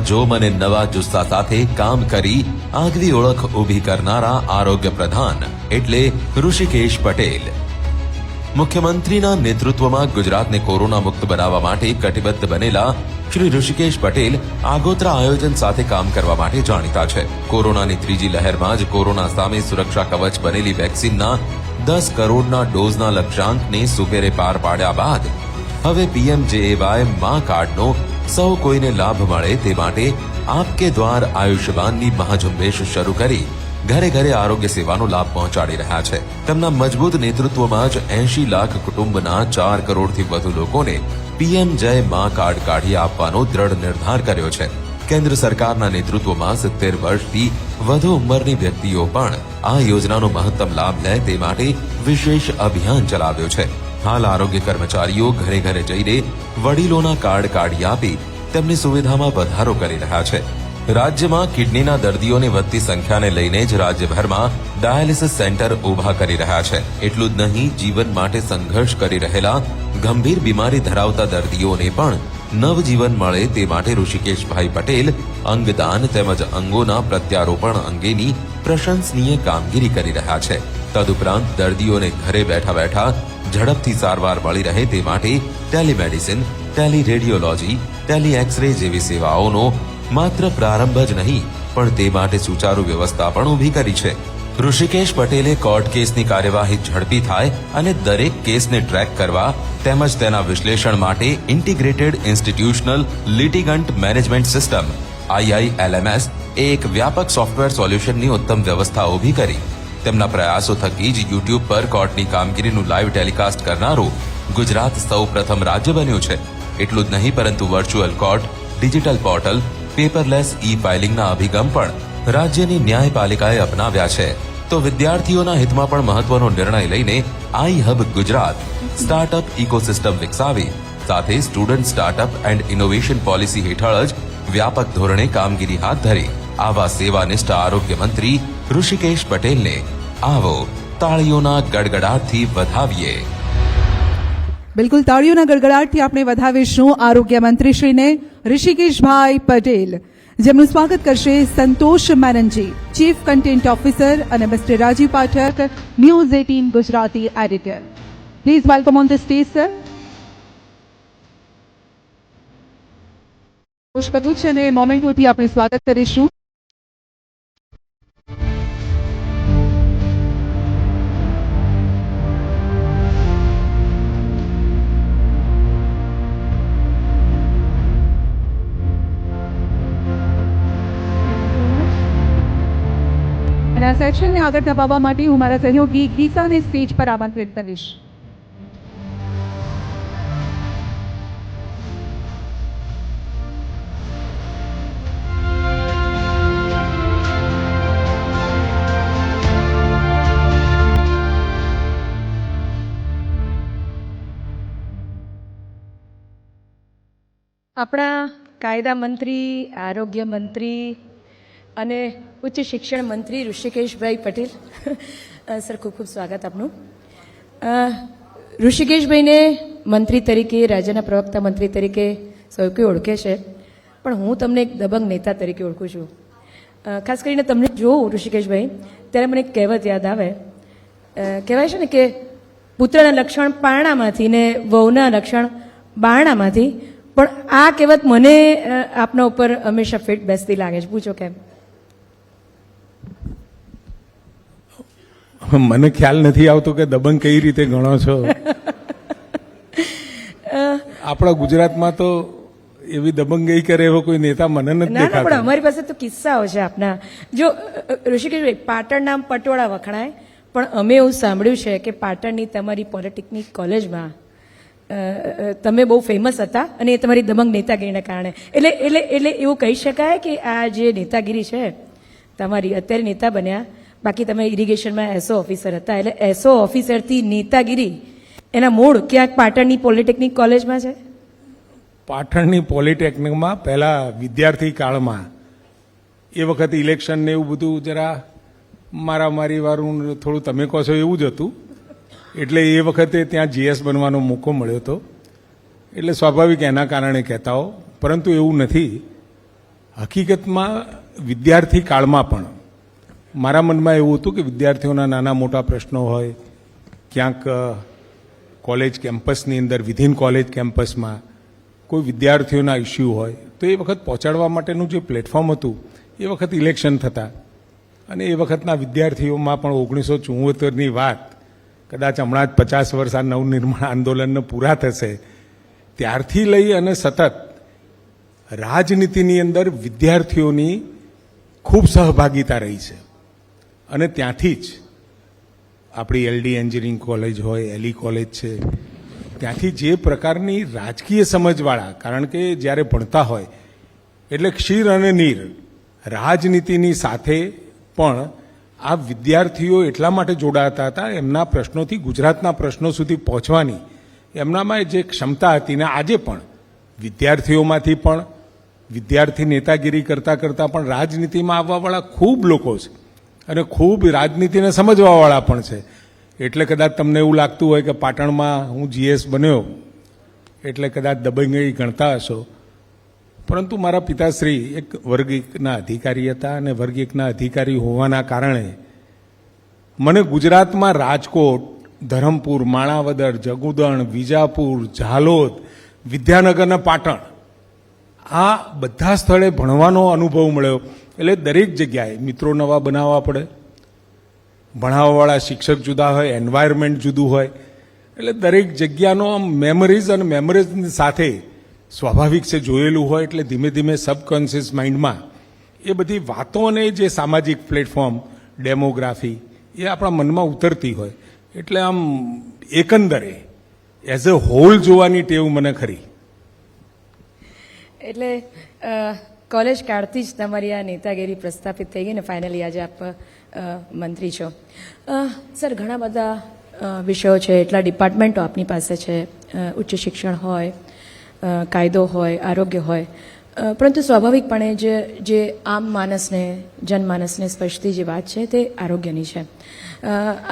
જોમ અને નવા જુસ્સા સાથે કામ કરી આગવી ઓળખ ઊભી કરનારા આરોગ્ય પ્રધાન એટલે ઋષિકેશ પટેલ. મુખ્યમંત્રીના નેતૃત્વમાં ગુજરાતને કોરોના મુક્ત બનાવવા માટે કટિબદ્ધ બનેલા શ્રી ઋષિકેશ પટેલ આગોતરા આયોજન સાથે કામ કરવા માટે જાણીતા છે. કોરોનાની ત્રીજી લહેરમાં જ કોરોના સામે સુરક્ષા કવચ બનેલી વેક્સિનના 10 કરોડના ડોઝના લક્ષ્યાંકને સુપેરે પાર પાડ્યા બાદ હવે PMJAY મા કાર્ડનો સૌ કોઈને લાભ મળે તે માટે આપકે દ્વાર આયુષ્યમાનની મહાઝુંબેશ શરૂ કરી ઘરે ઘરે આરોગ્ય સેવાનો લાભ પહોંચાડી રહ્યા છે. તેમના મજબૂત નેતૃત્વમાં જ 80 લાખ કુટુંબના 4 કરોડથી વધુ લોકોને PMJAY મા કાર્ડ કાઢી આપવાનો દ્રઢ નિર્ધાર કર્યો છે. કેન્દ્ર સરકારના નેતૃત્વમાં 70 વર્ષથી વધુ ઉંમરની વ્યક્તિઓ પણ આ યોજનાનો મહત્તમ લાભ લે તે માટે વિશેષ અભિયાન ચલાવ્યું છે. હાલ આરોગ્ય કર્મચારીઓ ઘરે ઘરે જઈને વડીલોના કાર્ડ કાઢી આપી તેમની સુવિધામાં વધારો કરી રહ્યા છે. રાજ્યમાં કિડનીના દર્દીઓની વધતી સંખ્યાને લઈને જ રાજ્યભરમાં ડાયાલિસિસ સેન્ટર ઉભા કરી રહ્યા છે. એટલું જ નહીં, જીવન માટે સંઘર્ષ કરી રહેલા ગંભીર બીમારી ધરાવતા દર્દીઓને પણ નવજીવન મળે તે માટે ઋષિકેશભાઈ પટેલ અંગદાન તેમજ અંગોના પ્રત્યારોપણ અંગેની પ્રશંસનીય કામગીરી કરી રહ્યા છે. તદુપરાંત દર્દીઓને ઘરે બેઠા બેઠા ઝડપથી સારવાર મળી રહે તે માટે telemedicine, tele radiology, tele X-ray જેવી સેવાઓનો માત્ર પ્રારંભ જ નહીં પણ તે માટે સુચારુ વ્યવસ્થા પણ ઊભી કરી છે. ઋષિકેશ પટેલે કોર્ટ કેસની કાર્યવાહી ઝડપી થાય અને દરેક કેસને ટ્રેક કરવા તેમજ તેના વિશ્લેષણ માટે integrated institutional litigant management system IILMS એક વ્યાપક સોફ્ટવેર સોલ્યુશનની ઉત્તમ વ્યવસ્થા ઊભી કરી. તેમના પ્રયાસો થકી જ YouTube પર કોર્ટની કામગીરીનું લાઈવ ટેલિકાસ્ટ કરનારું ગુજરાત સૌ પ્રથમ રાજ્ય બન્યું છે. એટલું જ નહીં પરંતુ virtual court, digital portal, paperless ઈ-ફાઇલિંગના અભિગમ પણ રાજ્યની ન્યાયપાલિકાએ અપનાવ્યા છે. તો વિદ્યાર્થીઓના હિતમાં પણ મહત્વનો નિર્ણય લઈને iHub ગુજરાત સ્ટાર્ટઅપ ઇકોસિસ્ટમ વિકસાવી સાથે student startup and innovation policy હેઠળ જ વ્યાપક ધોરણે કામગીરી હાથ ધરી. આવા સેવાનિષ્ઠ આરોગ્ય મંત્રી ઋષિકેશ પટેલને આવો તાળીઓના ગડગડાટથી વધાવીએ. બિલકુલ, તાળીઓના ગડગડાટથી આપણે વધાવીશું આરોગ્ય મંત્રીશ્રીને ઋષિકેશભાઈ પટેલ, જેમનું સ્વાગત કરશે સંતોષ મેનનજી, ચીફ કન્ટેન્ટ ઓફિસર, અને mister Rajiv Pathak, news 18 Gujarati editor. Please welcome on the stage sir. પુષ્પગુચ્છ છે અને મોમેન્ટોથી આપણે સ્વાગત કરીશું. અને આ સેશનને આગળ ધપાવવા માટે હું મારા સહયોગી ગીતાને સ્ટેજ પર આમંત્રિત કરીશ. આપણા કાયદા મંત્રી, આરોગ્ય મંત્રી અને ઉચ્ચ શિક્ષણ મંત્રી ઋષિકેશભાઈ પટેલ, સર ખૂબ ખૂબ સ્વાગત આપનું. ઋષિકેશભાઈને મંત્રી તરીકે, રાજ્યના પ્રવક્તા મંત્રી તરીકે સૌ કોઈ ઓળખે છે, પણ હું તમને એક દબંગ નેતા તરીકે ઓળખું છું. ખાસ કરીને તમને જોઉં ઋષિકેશભાઈ ત્યારે મને એક કહેવત યાદ આવે. કહેવાય છે ને કે પુત્રના લક્ષણ પારણામાંથી ને વહુના લક્ષણ બારણામાંથી, પણ આ કહેવત મને આપના ઉપર હંમેશા ફિટ બેસતી લાગે છે. પૂછો કેમ? મને ખ્યાલ નથી આવતો કે દબંગ કઈ રીતે ગણો છો. આપણા ગુજરાતમાં તો એવી દબંગઈ કરે એવો કોઈ નેતા મને નથી દેખાતો. પણ અમારી પાસે તો કિસ્સાઓ છે આપના. જો ઋષિકેશભાઈ, પાટણ નામ પટોળા વખણાય, પણ અમે એવું સાંભળ્યું છે કે પાટણની તમારી પોલિટેકનિક કોલેજમાં તમે બહુ ફેમસ હતા અને એ તમારી દબંગ નેતાગીરીના કારણે. એટલે એવું કહી શકાય કે આ જે નેતાગીરી છે તમારી, અત્યારે નેતા બન્યા, બાકી તમે ઇરિગેશનમાં એસો ઓફિસર હતા, એટલે એસો ઓફિસરથી નેતાગીરી એના મૂળ ક્યાંક પાટણની પોલિટેકનિક કોલેજમાં છે. પાટણની પોલિટેકનિકમાં પહેલા વિદ્યાર્થી કાળમાં એ વખતે ઇલેક્શન ને એવું બધું જરા મારામારી વાળું થોડું તમે કહો છો એવું જ હતું. એટલે એ વખતે ત્યાં GS બનવાનો મોકો મળ્યો હતો, એટલે સ્વાભાવિક એના કારણે કહેતા હો, પરંતુ એવું નથી. હકીકતમાં વિદ્યાર્થી કાળમાં પણ મારા મનમાં એવું હતું કે વિદ્યાર્થીઓના નાના મોટા પ્રશ્નો હોય, ક્યાંક કોલેજ કેમ્પસની અંદર વિધિન કોલેજ કેમ્પસમાં કોઈ વિદ્યાર્થીઓના ઇસ્યુ હોય તો એ વખત પહોંચાડવા માટેનું જે પ્લેટફોર્મ હતું એ વખત ઇલેક્શન થતા અને એ વખતના વિદ્યાર્થીઓમાં પણ 1974ની વાત, કદાચ હમણાં જ 50 વર્ષ આ નવનિર્માણ આંદોલનને પૂરા થશે ત્યારથી લઈ અને સતત રાજનીતિની અંદર વિદ્યાર્થીઓની ખૂબ સહભાગિતા રહી છે. અને ત્યાંથી જ આપણી એલડી એન્જિનિયરિંગ કોલેજ હોય, એલી કોલેજ છે, ત્યાંથી જે પ્રકારની રાજકીય સમજવાળા, કારણ કે જ્યારે ભણતા હોય એટલે ક્ષીર અને નીર રાજનીતિની સાથે પણ આ વિદ્યાર્થીઓ એટલા માટે જોડાતા હતા, એમના પ્રશ્નોથી ગુજરાતના પ્રશ્નો સુધી પહોંચવાની એમનામાં જે ક્ષમતા હતી ને આજે પણ વિદ્યાર્થીઓમાંથી પણ વિદ્યાર્થી નેતાગીરી કરતાં કરતાં પણ રાજનીતિમાં આવવાવાળા ખૂબ લોકો છે અને ખૂબ રાજનીતિને સમજવાવાળા પણ છે. એટલે કદાચ તમને એવું લાગતું હોય કે પાટણમાં હું જીએસ બન્યો એટલે કદાચ દબંગઈ ગણતા હશો, પરંતુ મારા પિતાશ્રી એક વર્ગ એકના અધિકારી હતા અને વર્ગ એકના અધિકારી હોવાના કારણે મને ગુજરાતમાં રાજકોટ, ધરમપુર, માણાવદર, જગુદણ, વિજાપુર, ઝાલોદ, વિદ્યાનગર અને પાટણ આ બધા સ્થળે ભણવાનો અનુભવ મળ્યો. એટલે દરેક જગ્યાએ મિત્રો નવા બનાવવા પડે, ભણાવવાવાળા શિક્ષક જુદા હોય, એન્વાયરમેન્ટ જુદું હોય, એટલે દરેક જગ્યાનો મેમરીઝ અને મેમરીઝની સાથે સ્વાભાવિક છે જોયેલું હોય એટલે ધીમે ધીમે સબકોન્શિયસ માઇન્ડમાં એ બધી વાતો અને જે સામાજિક પ્લેટફોર્મ, ડેમોગ્રાફી એ આપણા મનમાં ઉતરતી હોય એટલે આમ એકંદરે એઝ અ હોલ જોવાની ટેવ મને ખરી. એટલે કોલેજ કાળથી જ તમારી આ નેતાગીરી પ્રસ્થાપિત થઈ ગઈ ને ફાઇનલી આજે આપ મંત્રી છો. સર, ઘણા બધા વિષયો છે, એટલા ડિપાર્ટમેન્ટો આપની પાસે છે, ઉચ્ચ શિક્ષણ હોય, કાયદો હોય, આરોગ્ય હોય, પરંતુ સ્વાભાવિકપણે જે આમ માણસને, જનમાનસને સ્પર્શતી જે વાત છે તે આરોગ્યની છે.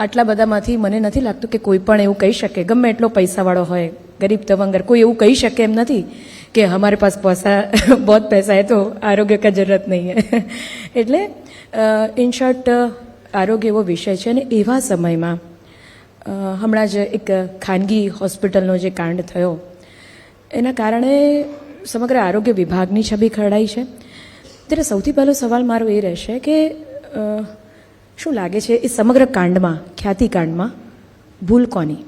આટલા બધામાંથી મને નથી લાગતું કે કોઈ પણ એવું કહી શકે, ગમે એટલો પૈસાવાળો હોય, ગરીબ તવંગર, કોઈ એવું કહી શકે એમ નથી કે हमारे पास बहुत पैसा है तो आरोग्य का जरूरत नहीं है. એટલે ઇન શોર્ટ આરોગ્ય એવો વિષય છે અને એવા સમયમાં હમણાં જ એક ખાનગી હોસ્પિટલનો જે કાંડ થયો એના કારણે સમગ્ર આરોગ્ય વિભાગની છબી ખરડાઈ છે. ત્યારે સૌથી પહેલો સવાલ મારો એ રહેશે કે શું લાગે છે એ સમગ્ર કાંડમાં, ખ્યાતિકાંડમાં ભૂલ કોની?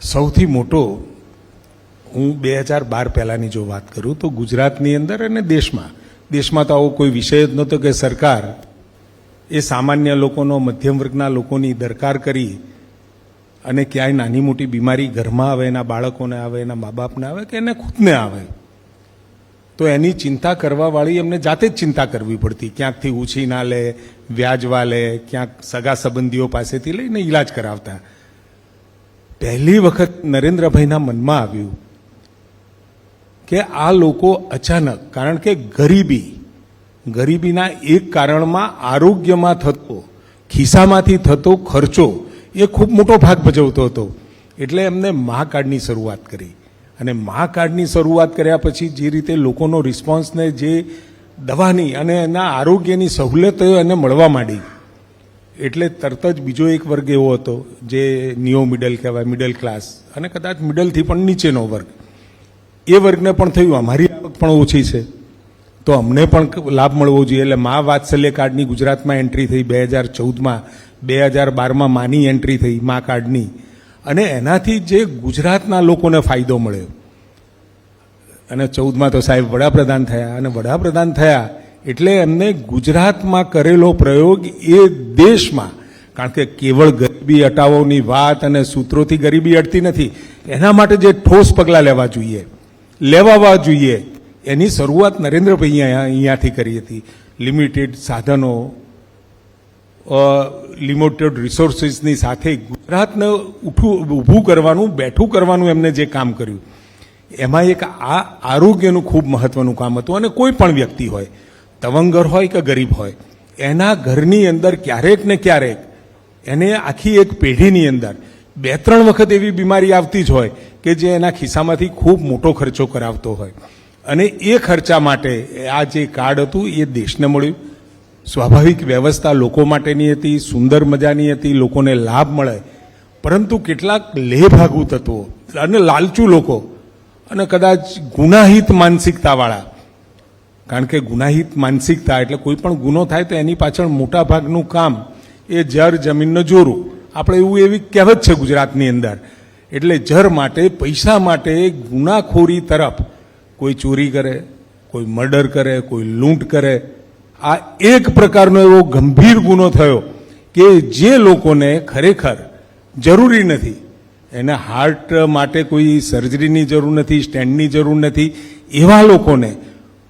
સૌથી મોટો, હું 2012 પહેલાંની જો વાત કરું તો ગુજરાતની અંદર અને દેશમાં તો આવો કોઈ વિષય જ નહોતો કે સરકાર એ સામાન્ય લોકોનો, મધ્યમ વર્ગના લોકોની દરકાર કરી અને ક્યાંય નાની મોટી બીમારી ઘરમાં આવે, એના બાળકોને આવે, એના મા બાપને આવે કે એને ખુદને આવે તો એની ચિંતા કરવાવાળી એમને જાતે જ ચિંતા કરવી પડતી. ક્યાંકથી ઉછી ના લે, વ્યાજવા લે, ક્યાંક સગા સંબંધીઓ પાસેથી લઈને ઈલાજ કરાવતા. પહેલી વખત નરેન્દ્રભાઈના મનમાં આવ્યું કે આ લોકો અચાનક, કારણ કે ગરીબીના એક કારણમાં આરોગ્યમાં થતો, ખિસ્સામાંથી થતો ખર્ચો એ ખૂબ મોટો ભાગ ભજવતો હતો. એટલે એમને મા કાર્ડની શરૂઆત કરી અને મા કાર્ડની શરૂઆત કર્યા પછી જે રીતે લોકોનો રિસ્પોન્સને, જે દવાની અને એના આરોગ્યની સહુલતો એને મળવા માંડી એટલે તરત જ બીજો એક વર્ગ એવો હતો જે નિયો મિડલ કહેવાય, મિડલ ક્લાસ અને કદાચ મિડલથી પણ નીચેનો વર્ગ, એ વર્ગને પણ થયું અમારી આવક પણ ઓછી છે તો અમને પણ લાભ મળવો જોઈએ. એટલે મા વાત્સલ્ય કાર્ડની ગુજરાતમાં એન્ટ્રી થઈ 2014માં, 2012માં માની એન્ટ્રી થઈ મા કાર્ડની અને એનાથી જે ગુજરાતના લોકોને ફાયદો મળ્યો. અને 14માં તો સાહેબ વડાપ્રધાન થયા અને વડાપ્રધાન થયા એટલે એમને ગુજરાતમાં કરેલો પ્રયોગ એ દેશમાં, કારણ કે કેવળ ગરીબી હટાવવાની વાત અને સૂત્રોથી ગરીબી હટતી નથી, એના માટે જે ઠોસ પગલાં લેવાવા જોઈએ એની શરૂઆત નરેન્દ્રભાઈ અહીંયાથી કરી હતી. લિમિટેડ સાધનો, લિમિટેડ રિસોર્સિસની સાથે ગુજરાતને ઊભું કરવાનું, બેઠું કરવાનું એમને જે કામ કર્યું એમાં એક આ આરોગ્યનું ખૂબ મહત્વનું કામ હતું. અને કોઈ પણ વ્યક્તિ હોય, તવંગર હોય કે ગરીબ હોય, એના ઘરની અંદર ક્યારેક ને ક્યારેક એને આખી એક પેઢીની અંદર 2-3 વખત એવી બીમારી આવતી જ હોય કે જે એના ખિસ્સામાંથી ખૂબ મોટો ખર્ચો કરાવતો હોય. અને એ ખર્ચા માટે આ જે કાર્ડ હતું એ દેશને મળ્યું. સ્વાભાવિક વ્યવસ્થા લોકો માટેની હતી, સુંદર મજાની હતી, લોકોને લાભ મળે. પરંતુ કેટલાક લેભાગુ તત્વો અને લાલચુ લોકો અને કદાચ ગુનાહિત માનસિકતાવાળા, કારણ કે ગુનાહિત માનસિકતા એટલે કોઈ પણ ગુનો થાય તો એની પાછળ મોટા ભાગનું કામ એ જર જમીનનો જોરું. આપણે એવું એવી કહેવત છે ગુજરાતની અંદર. એટલે જર માટે, પૈસા માટે ગુનાખોરી તરફ કોઈ ચોરી કરે, કોઈ મર્ડર કરે, કોઈ લૂંટ કરે. આ એક પ્રકારનો એવો ગંભીર ગુનો થયો કે જે લોકોને ખરેખર જરૂરી નથી, એને હાર્ટ માટે કોઈ સર્જરીની જરૂર નથી, સ્ટેન્ડની જરૂર નથી, એવા લોકોને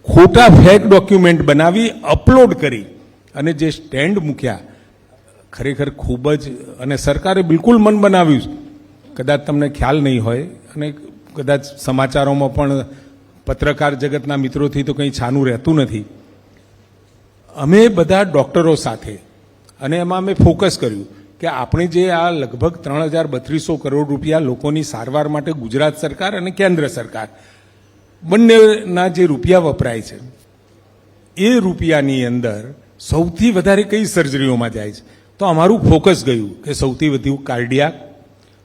ખોટા ફેક ડોક્યુમેન્ટ બનાવી અપલોડ કરી અને જે સ્ટેન્ડ મૂક્યા, ખરેખર ખૂબ જ, અને સરકારે બિલકુલ મન બનાવ્યું. કદાચ તમને ખ્યાલ નહીં હોય અને કદાચ સમાચારોમાં પણ પત્રકાર જગતના મિત્રોથી તો કંઈ છાનું રહેતું નથી. અમે બધા ડૉક્ટરો સાથે અને એમાં અમે ફોકસ કર્યું કે આપણે જે આ લગભગ 3,3200 કરોડ રૂપિયા લોકોની સારવાર માટે ગુજરાત સરકાર અને કેન્દ્ર સરકાર બંનેના જે રૂપિયા વપરાય છે, એ રૂપિયાની અંદર સૌથી વધારે કઈ સર્જરીઓમાં જાય છે, તો અમારું ફોકસ ગયું કે સૌથી વધુ કાર્ડિયાક,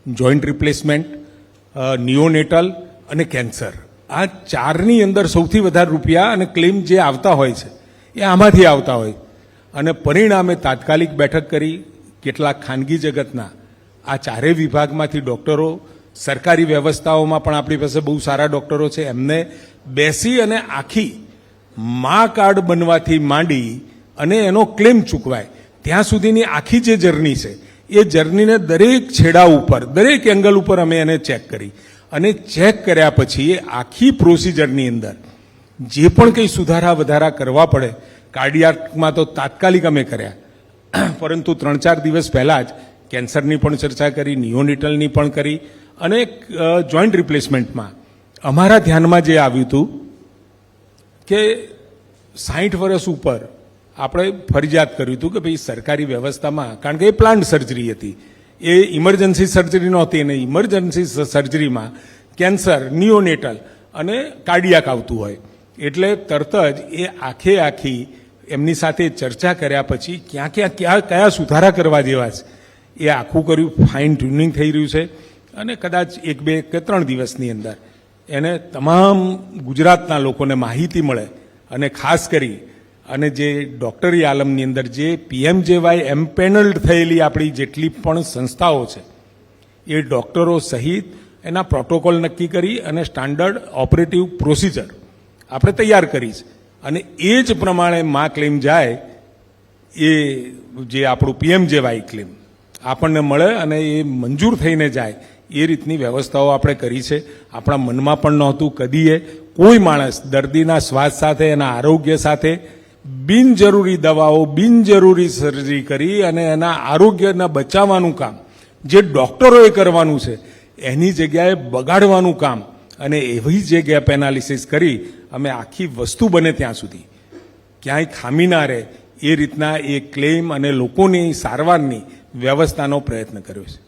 જોઈન્ટ રિપ્લેસમેન્ટ, નિયોનેટલ અને કેન્સર. આ ચારની અંદર સૌથી વધારે રૂપિયા અને ક્લેમ જે આવતા હોય છે એ આમાંથી આવતા હોય. અને પરિણામે તાત્કાલિક બેઠક કરી કેટલાક ખાનગી જગતના આ ચારેય વિભાગમાંથી ડૉક્ટરો, સરકારી વ્યવસ્થાઓમાં પણ આપણી પાસે બહુ સારા ડૉક્ટરો છે, એમને બેસી અને આખી મા કાર્ડ બનવાથી માંડી અને એનો ક્લેમ ચૂકવાય ત્યાં સુધીની આખી જે જર્ની છે, એ જર્નીને દરેક છેડા ઉપર, દરેક એંગલ ઉપર અમે એને ચેક કરી. અને ચેક કર્યા પછી એ આખી પ્રોસિજરની અંદર જે પણ કંઈ સુધારા વધારા કરવા પડે, કાર્ડિયાકમાં તો તાત્કાલિક અમે કર્યા, પરંતુ 3-4 દિવસ પહેલાં જ કેન્સરની પણ ચર્ચા કરી, નિયોનિટલની પણ કરી, અને જોઈન્ટ રિપ્લેસમેન્ટમાં અમારા ધ્યાનમાં જે આવ્યું હતું કે 60 વર્ષ ઉપર આપણે ફરજિયાત કર્યું હતું કે ભાઈ સરકારી વ્યવસ્થામાં, કારણ કે એ પ્લાન્ટ સર્જરી હતી, એ ઇમરજન્સી સર્જરી નહોતી, અને ઇમરજન્સી સર્જરીમાં કેન્સર, નિયોનેટલ અને કાર્ડિયાક આવતું હોય. એટલે તરત જ એ આખી એમની સાથે ચર્ચા કર્યા પછી કયા સુધારા કરવા જેવા છે એ આખું કર્યું. ફાઇન ટ્યુનિંગ થઈ રહ્યું છે અને કદાચ 1, 2 કે 3 દિવસની અંદર એને તમામ ગુજરાતના લોકોને માહિતી મળે. અને ખાસ કરી અને જે ડૉક્ટરી આલમની અંદર જે PMJY એમ્પેનલ્ડ થયેલી આપણી જેટલી પણ સંસ્થાઓ છે, એ ડૉક્ટરો સહિત એના પ્રોટોકોલ નક્કી કરી અને સ્ટાન્ડર્ડ ઓપરેટિવ પ્રોસિજર આપણે તૈયાર કરી છે. અને એ જ પ્રમાણે માં ક્લેમ જાય, એ જે આપણું PMJY ક્લેમ આપણને મળે અને એ મંજૂર થઈને જાય, એ રીતની વ્યવસ્થાઓ આપણે કરી છે. આપણા મનમાં પણ નહોતું કદીએ કોઈ માણસ દર્દીના શ્વાસ સાથે, એના આરોગ્ય સાથે બિનજરૂરી દવાઓ, બિનજરૂરી સર્જરી કરી અને એના આરોગ્યને બચાવવાનું કામ જે ડૉક્ટરોએ કરવાનું છે, એની જગ્યાએ બગાડવાનું કામ અને એવી જે ગેપ એનાલિસિસ કરી અમે આખી વસ્તુ બને ત્યાં સુધી ક્યાંય ખામી ના રહે એ રીતના એ ક્લેમ અને લોકોની સારવારની વ્યવસ્થાનો પ્રયત્ન કર્યો છે.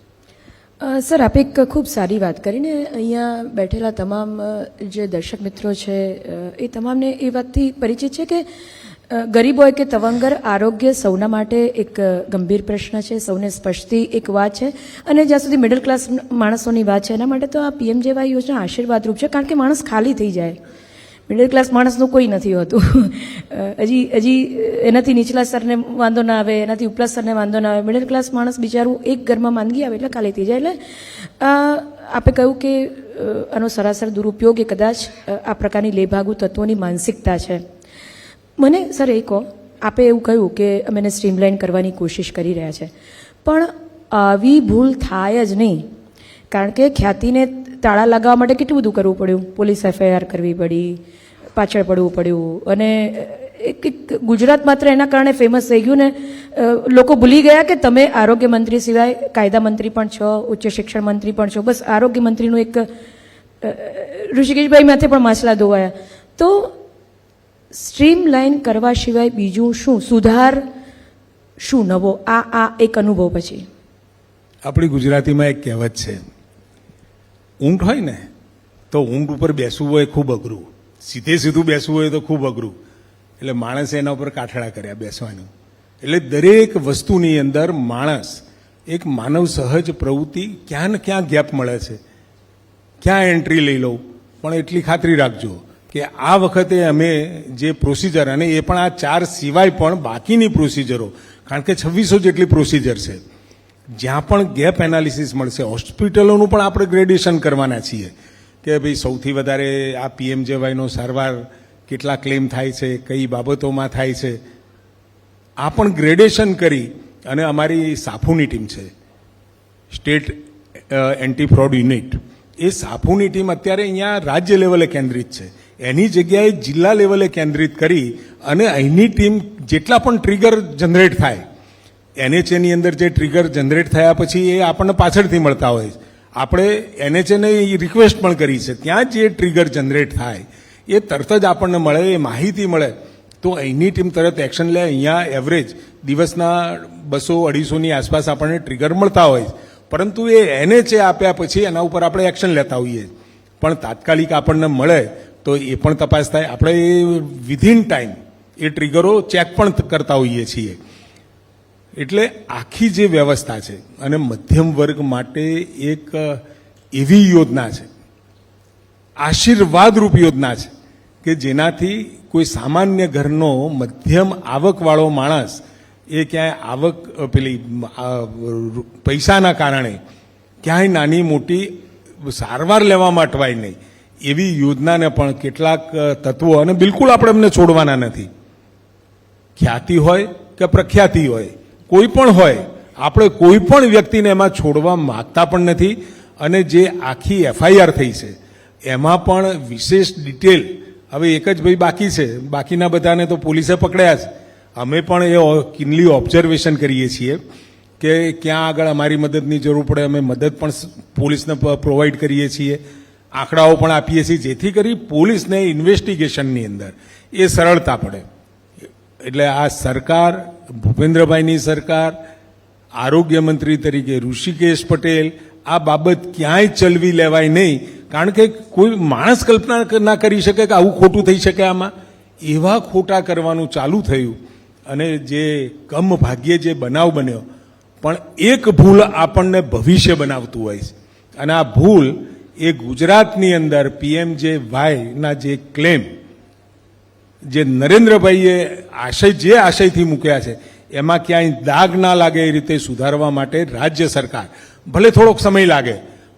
સર, આપે એક ખૂબ સારી વાત કરીને અહીંયા બેઠેલા તમામ જે દર્શક મિત્રો છે એ તમામને એ વાતથી પરિચિત છે કે ગરીબ હોય કે તવંગર, આરોગ્ય સૌના માટે એક ગંભીર પ્રશ્ન છે, સૌને સ્પર્શતી એક વાત છે. અને જ્યાં સુધી મિડલ ક્લાસ માણસોની વાત છે, એના માટે તો આ PMJY યોજના આશીર્વાદરૂપ છે, કારણ કે માણસ ખાલી થઈ જાય. મિડલ ક્લાસ માણસનું કોઈ નથી હોતું. હજી એનાથી નીચલા સ્તરને વાંધો ના આવે, એનાથી ઉપલા સ્તરને વાંધો ના આવે. મિડલ ક્લાસ માણસ બિચારું એક ઘરમાં માંદગી આવે એટલે ખાલી થઈ જાય. એટલે આપે કહ્યું કે આનો સરાસર દુરુપયોગ એ કદાચ આ પ્રકારની લેભાગુ તત્વોની માનસિકતા છે. મને સર એ કહો, આપે એવું કહ્યું કે અમે એને સ્ટ્રીમલાઇન કરવાની કોશિશ કરી રહ્યા છે, પણ આવી ભૂલ થાય જ નહીં, કારણ કે ખ્યાતિને તાળા લગાવવા માટે કેટલું બધું કરવું પડ્યું. પોલીસ FIR કરવી પડી, પાછળ પડવું પડ્યું, અને ગુજરાત માત્ર એના કારણે ફેમસ થઈ ગયું ને લોકો ભૂલી ગયા કે તમે આરોગ્ય મંત્રી સિવાય કાયદા મંત્રી પણ છો, ઉચ્ચ શિક્ષણ મંત્રી પણ છો. બસ આરોગ્ય મંત્રીનું એક ઋષિકેશભાઈ માથે પણ માછલા ધોવાયા. તો સ્ટ્રીમલાઇન કરવા સિવાય બીજું શું સુધાર, શું નવો આ એક અનુભવ પછી? આપણી ગુજરાતીમાં એક કહેવત છે, ઊંટ હોય ને તો ઊંટ ઉપર બેસવું હોય ખૂબ અઘરું, સીધું બેસવું હોય તો ખૂબ અઘરું, એટલે માણસે એના ઉપર કાઠડા કર્યા બેસવાનું. એટલે દરેક વસ્તુની અંદર માણસ એક માનવ સહજ પ્રવૃત્તિ ક્યાં ને ક્યાં ગેપ મળે છે, ક્યાં એન્ટ્રી લઈ લઉં. પણ એટલી ખાતરી રાખજો કે આ વખતે અમે જે પ્રોસિજર, અને એ પણ આ 4 સિવાય પણ બાકીની પ્રોસિજરો, કારણ કે 2600 જેટલી પ્રોસિજર છે, જ્યાં પણ ગેપ એનાલિસિસ મળશે, હોસ્પિટલોનું પણ આપણે ગ્રેડેશન કરવાના છીએ કે ભાઈ સૌથી વધારે આ પીએમજેવાયનો સારવાર કેટલા ક્લેમ થાય છે, કઈ બાબતોમાં થાય છે, આ પણ ગ્રેડેશન કરી અને અમારી સાફુની ટીમ છે, સ્ટેટ એન્ટી ફ્રોડ યુનિટ, એ સાફુની ટીમ અત્યારે અહીંયા રાજ્ય લેવલે કેન્દ્રિત છે, એની જગ્યાએ જિલ્લા લેવલે કેન્દ્રિત કરી અને અહીંની ટીમ જેટલા પણ ટ્રિગર જનરેટ થાય, NHAની અંદર જે ટ્રિગર જનરેટ થયા પછી એ આપણને પાછળથી મળતા હોય, આપણે NHAને રિક્વેસ્ટ પણ કરી છે, ત્યાં જે ટ્રિગર જનરેટ થાય એ તરત જ આપણને મળે, એ માહિતી મળે તો અહીંની ટીમ તરત એક્શન લે. અહીંયા એવરેજ દિવસના 200-250ની આસપાસ આપણને ટ્રિગર મળતા હોય, પરંતુ એ NHA આપ્યા પછી એના ઉપર આપણે એક્શન લેતા હોઈએ, પણ તાત્કાલિક આપણને મળે તો એ પણ તપાસ થાય. આપણે એ વિધિન ટાઈમ એ ટ્રિગરો ચેક પણ કરતા હોઈએ છીએ. એટલે આખી જે વ્યવસ્થા છે અને મધ્યમ વર્ગ માટે એક એવી યોજના છે, આશીર્વાદરૂપ યોજના છે કે જેનાથી કોઈ સામાન્ય ઘરનો મધ્યમ આવકવાળો માણસ એ ક્યાંય પૈસાના કારણે ક્યાંય નાની મોટી સારવાર લેવામાં અટવાય નહીં, એવી યોજનાને પણ કેટલાક તત્વો, અને બિલકુલ આપણે એમને છોડવાના નથી, ખ્યાતિ હોય કે પ્રખ્યાતિ હોય, કોઈ પણ હોય, આપણે કોઈ પણ વ્યક્તિને એમાં છોડવા માગતા પણ નથી. અને જે આખી FIR થઈ છે એમાં પણ વિશેષ ડિટેલ, હવે એક જ ભાઈ બાકી છે, બાકીના બધાને તો પોલીસે પકડ્યા છે. અમે પણ એ કિનલી ઓબ્ઝર્વેશન કરીએ છીએ કે ક્યાં આગળ અમારી મદદની જરૂર પડે, અમે મદદ પણ પોલીસને પ્રોવાઈડ કરીએ છીએ, આંકડાઓ પણ આપીએ છીએ, જેથી કરી પોલીસને ઇન્વેસ્ટિગેશનની અંદર એ સરળતા પડે. એટલે આ સરકાર, ભૂપેન્દ્રભાઈની સરકાર, આરોગ્ય મંત્રી તરીકે ઋષિકેશ પટેલ, આ બાબત ક્યાંય ચલવી લેવાય નહીં, કારણ કે કોઈ માણસ કલ્પના ના કરી શકે કે આવું ખોટું થઈ શકે. આમાં એવા ખોટા કરવાનું ચાલુ થયું અને જે કમ ભાગ્યે જે બનાવ બન્યો, પણ એક ભૂલ આપણને ભવિષ્ય બનાવતું હોય છે, અને આ ભૂલ એ ગુજરાતની અંદર PMJYના જે ક્લેમ જે નરેન્દ્રભાઈએ જે આશયથી મૂક્યા છે એમાં ક્યાંય દાગ ના લાગે એ રીતે સુધારવા માટે રાજ્ય સરકાર, ભલે થોડોક સમય લાગે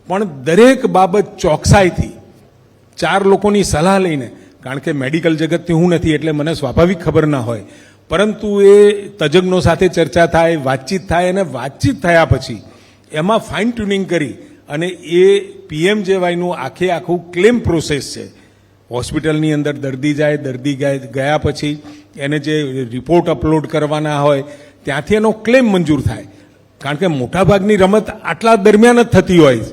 પણ દરેક બાબત ચોકસાઈથી 4 લોકોની સલાહ લઈને, કારણ કે મેડિકલ જગતથી હું નથી એટલે મને સ્વાભાવિક ખબર ના હોય, પરંતુ એ તજજ્ઞો સાથે ચર્ચા થાય, વાતચીત થાય, અને વાતચીત થયા પછી એમાં ફાઇન ટ્યુનિંગ કરી અને એ PMJYનું આખું ક્લેમ પ્રોસેસ છે. હોસ્પિટલની અંદર દર્દી જાય, દર્દી ગયા પછી એને જે રિપોર્ટ અપલોડ કરવાના હોય ત્યાંથી એનો ક્લેમ મંજૂર થાય, કારણ કે મોટાભાગની રમત આટલા દરમિયાન જ થતી હોય.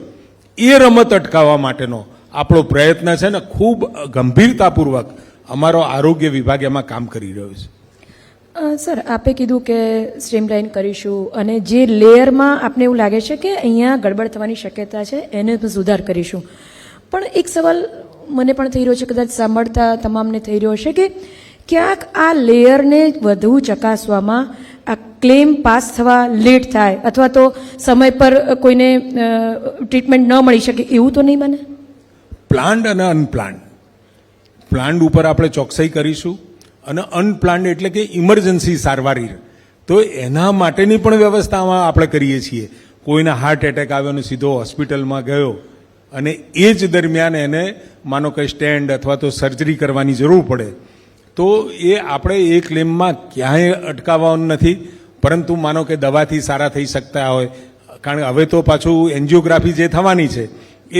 એ રમત અટકાવવા માટેનો આપણો પ્રયત્ન છે ને ખૂબ ગંભીરતાપૂર્વક અમારો આરોગ્ય વિભાગ એમાં કામ કરી રહ્યો છે. સર, આપે કીધું કે સ્ટ્રીમલાઇન કરીશું અને જે લેયરમાં આપને એવું લાગે છે કે અહીંયા ગડબડ થવાની શક્યતા છે એને સુધાર કરીશું, પણ એક સવાલ મને પણ થઈ રહ્યો છે, કદાચ સાંભળતા તમામને થઈ રહ્યો છે કે ક્યાંક આ લેયરને વધુ ચકાસવામાં આ ક્લેમ પાસ થવા લેટ થાય અથવા તો સમય પર કોઈને ટ્રીટમેન્ટ ન મળી શકે, એવું તો નહીં બને? પ્લાન્ડ અને અનપ્લાન્ડ, પ્લાન્ડ ઉપર આપણે ચોકસાઈ કરીશું અને અનપ્લાન્ડ એટલે કે ઇમરજન્સી સારવાર, તો એના માટેની પણ વ્યવસ્થામાં આપણે કરીએ છીએ. કોઈને હાર્ટ એટેક આવ્યો અને સીધો હોસ્પિટલમાં ગયો અને એ જ દરમિયાન એને માનો કે સ્ટેન્ડ અથવા તો સર્જરી કરવાની જરૂર પડે, તો એ આપણે એ ક્લેમમાં ક્યાંય અટકાવવાનું નથી, પરંતુ માનો કે દવાથી સારા થઈ શકતા હોય, કારણ કે હવે તો પાછું એન્જિયોગ્રાફી જે થવાની છે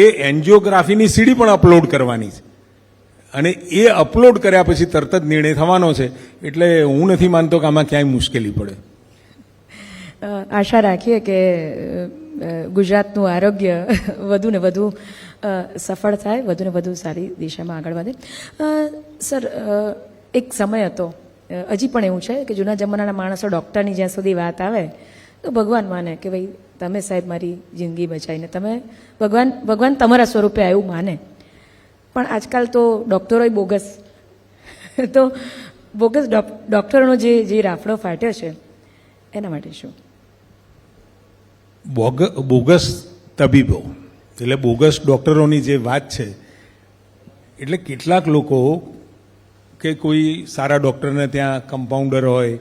એ એન્જિયોગ્રાફીની સીડી પણ અપલોડ કરવાની છે, અને એ અપલોડ કર્યા પછી તરત જ નિર્ણય થવાનો છે. એટલે હું નથી માનતો કે આમાં ક્યાંય મુશ્કેલી પડે. આશા રાખીએ કે ગુજરાતનું આરોગ્ય વધુ ને વધુ સફળ થાય, વધુ ને વધુ સારી દિશામાં આગળ વધે. સર, એક સમય હતો, હજી પણ એવું છે કે જૂના જમાનાના માણસો ડૉક્ટરની જ્યાં સુધી વાત આવે તો ભગવાન માને કે ભાઈ તમે સાહેબ મારી જિંદગી બચાવીને તમે ભગવાન તમારા સ્વરૂપે આવ્યું માને, પણ આજકાલ તો ડૉક્ટરોય બોગસ તો બોગસ ડૉક્ટરોનો જે રાફડો ફાટ્યો છે એના માટે શું? બોગસ તબીબો એટલે બોગસ ડૉક્ટરોની જે વાત છે, એટલે કેટલાક લોકો કે કોઈ સારા ડૉક્ટરને ત્યાં કમ્પાઉન્ડર હોય,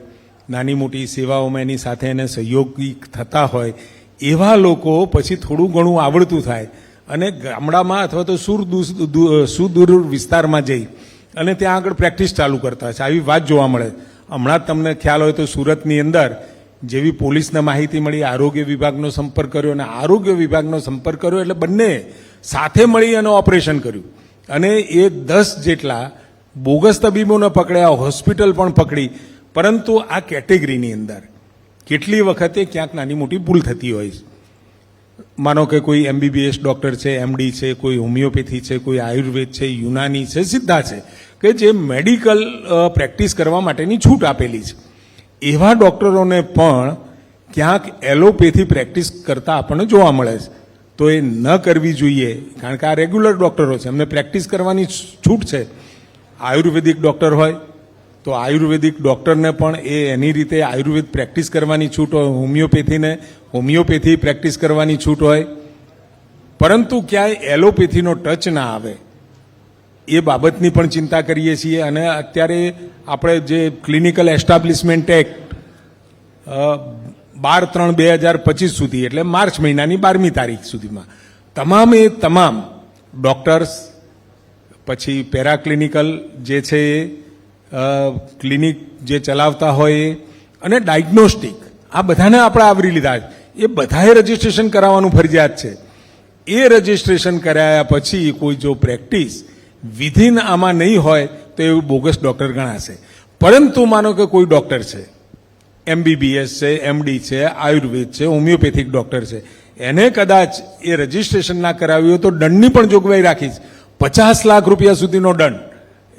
નાની મોટી સેવાઓમાં એની સાથે એને સહયોગી થતા હોય, એવા લોકો પછી થોડું ઘણું આવડતું થાય અને ગામડામાં અથવા તો સુદૂર વિસ્તારમાં જઈ અને ત્યાં આગળ પ્રેક્ટિસ ચાલુ કરતા છે. આવી વાત જોવા મળે. હમણાં જ તમને ખ્યાલ હોય તો સુરતની અંદર જેવી પોલીસને માહિતી મળી, આરોગ્ય વિભાગનો સંપર્ક કર્યો અને આરોગ્ય વિભાગનો સંપર્ક કર્યો એટલે બંને સાથે મળી અને ઓપરેશન કર્યું અને એ 10 જેટલા બોગસ તબીબોને પકડ્યા, હોસ્પિટલ પણ પકડી. પરંતુ આ કેટેગરીની અંદર કેટલી વખતે ક્યાંક નાની મોટી ભૂલ થતી હોય છે. માનો કે કોઈ MBBS ડૉક્ટર છે, MD છે, કોઈ હોમિયોપેથી છે, કોઈ આયુર્વેદ છે, યુનાની છે, સિદ્ધા છે, કે જે મેડિકલ પ્રેક્ટિસ કરવા માટેની છૂટ આપેલી છે. એવા ડૉક્ટરોને પણ ક્યાંક એલોપેથી પ્રેક્ટિસ કરતા આપણને જોવા મળે છે. તો એ ન કરવી જોઈએ, કારણ કે આ રેગ્યુલર ડૉક્ટરો છે, એમને પ્રેક્ટિસ કરવાની છૂટ છે. આયુર્વેદિક ડૉક્ટર હોય તો આયુર્વેદિક ડૉક્ટરને પણ એની રીતે આયુર્વેદ પ્રેક્ટિસ કરવાની છૂટ હોય, હોમિયોપેથીને હોમિયોપેથી પ્રેક્ટિસ કરવાની છૂટ હોય, પરંતુ ક્યાંય એલોપેથીનો ટચ ના આવે એ બાબતની પણ ચિંતા કરીએ છીએ. અને અત્યારે આપણે જે ક્લિનિકલ એસ્ટાબ્લિશમેન્ટ એક્ટ 12/3/2025 સુધી એટલે માર્ચ મહિનાની 12મી તારીખ સુધીમાં તમામ ડૉક્ટર્સ, પછી પેરાક્લિનિકલ જે છે એ ક્લિનિક જે ચલાવતા હોય અને ડાયગ્નોસ્ટિક, આ બધાને આપણે આવરી લીધા. એ બધાએ રજિસ્ટ્રેશન કરાવવાનું ફરજિયાત છે. એ રજિસ્ટ્રેશન કરાયા પછી કોઈ જો પ્રેક્ટિસ વિધિન આમાં નહીં હોય તો એવું બોગસ ડૉક્ટર ગણાશે. પરંતુ માનો કે કોઈ ડૉક્ટર છે, MBBS છે, MD છે, આયુર્વેદ છે, હોમિયોપેથિક ડૉક્ટર છે, એને કદાચ એ રજિસ્ટ્રેશન ના કરાવ્યું હોય તો દંડની પણ જોગવાઈ રાખી છે. 50 લાખ રૂપિયા સુધીનો દંડ,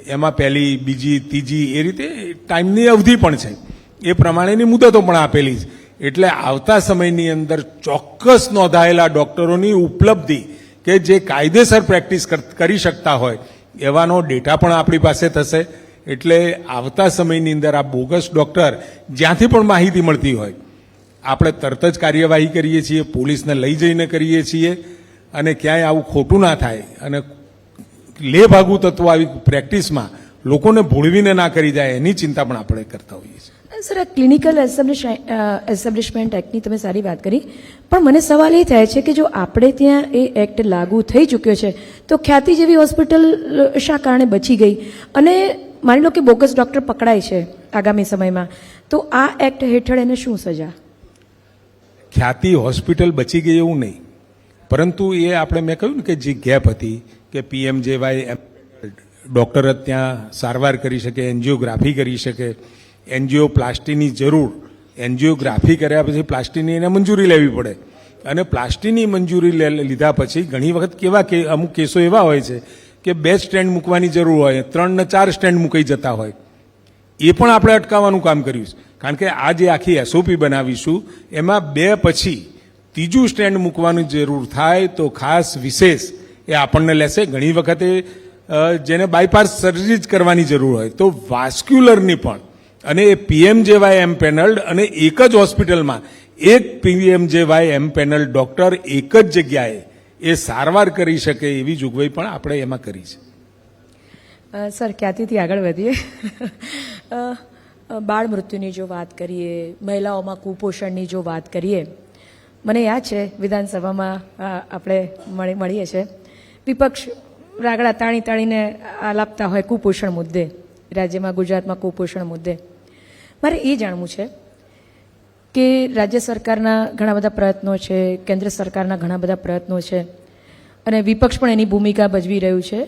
એમાં પહેલી, બીજી, ત્રીજી એ રીતે ટાઈમની અવધિ પણ છે. એ પ્રમાણેની મુદતો પણ આપેલી છે. એટલે આવતા સમયની અંદર ચોક્કસ નોંધાયેલા ડૉક્ટરોની ઉપલબ્ધિ કે જે કાયદેસર પ્રેક્ટિસ કરી શકતા હોય એવાનો ડેટા પણ આપણી પાસે થશે. એટલે આવતા સમયની અંદર આ બોગસ ડૉક્ટર જ્યાંથી પણ માહિતી મળતી હોય આપણે તરત જ કાર્યવાહી કરીએ છીએ, પોલીસને લઈ જઈને કરીએ છીએ અને ક્યાંય આવું ખોટું ના થાય અને લેભાગુ તત્વો આવી પ્રેક્ટિસમાં લોકોને ભૂળવીને ના કરી જાય એની ચિંતા પણ આપણે કરતા હોઈએ છીએ. સર, આ ક્લિનિકલ એસ્ટાબ્લિશમેન્ટ એક્ટની તમે સારી વાત કરી, પણ મને સવાલ એ થાય છે કે જો આપણે ત્યાં એ એક્ટ લાગુ થઈ ચૂક્યો છે તો ખ્યાતિ જેવી હોસ્પિટલ શા કારણે બચી ગઈ? અને માની લો કે બોગસ ડૉક્ટર પકડાય છે આગામી સમયમાં, તો આ એક્ટ હેઠળ એને શું સજા? ખ્યાતિ હોસ્પિટલ બચી ગઈ એવું નહીં, પરંતુ એ આપણે મેં કહ્યું ને કે જે ગેપ હતી કે PMJY ડૉક્ટર જ ત્યાં સારવાર કરી શકે, એન્જિયોગ્રાફી કરી શકે, એન્જિયોપ્લાસ્ટીની જરૂર, એન્જિયોગ્રાફી કર્યા પછી પ્લાસ્ટીની એને મંજૂરી લેવી પડે અને પ્લાસ્ટીની મંજૂરી લીધા પછી ઘણી વખત અમુક કેસો એવા હોય છે કે 2 સ્ટેન્ડ મૂકવાની જરૂર હોય, 3 ને 4 સ્ટેન્ડ મૂકાઈ જતા હોય. એ પણ આપણે અટકાવવાનું કામ કર્યું છે. કારણ કે આ જે આખી SOP બનાવીશું એમાં 2 પછી ત્રીજું સ્ટેન્ડ મૂકવાની જરૂર થાય તો ખાસ વિશેષ એ આપણને લેશે. ઘણી વખતે જેને બાયપાસ સર્જરી જ કરવાની જરૂર હોય તો વાસ્ક્યુલરની પણ, અને એ PMJY એમ્પેનલ્ડ અને એક જ હોસ્પિટલમાં એક PMJY એમ્પેનલ્ડ ડૉક્ટર એક જ જગ્યાએ એ સારવાર કરી શકે એવી જોગવાઈ પણ આપણે એમાં કરી છે. સર, ખ્યાતિથી આગળ વધીએ. બાળ મૃત્યુની જો વાત કરીએ, મહિલાઓમાં કુપોષણની જો વાત કરીએ, મને યાદ છે વિધાનસભામાં આપણે મળીએ છીએ, વિપક્ષ રાગડા તાણીને આલાપતા હોય કુપોષણ મુદ્દે, રાજ્યમાં ગુજરાતમાં કુપોષણ મુદ્દે. મારે એ જાણવું છે કે રાજ્ય સરકારના ઘણા બધા પ્રયત્નો છે, કેન્દ્ર સરકારના ઘણા બધા પ્રયત્નો છે અને વિપક્ષ પણ એની ભૂમિકા ભજવી રહ્યું છે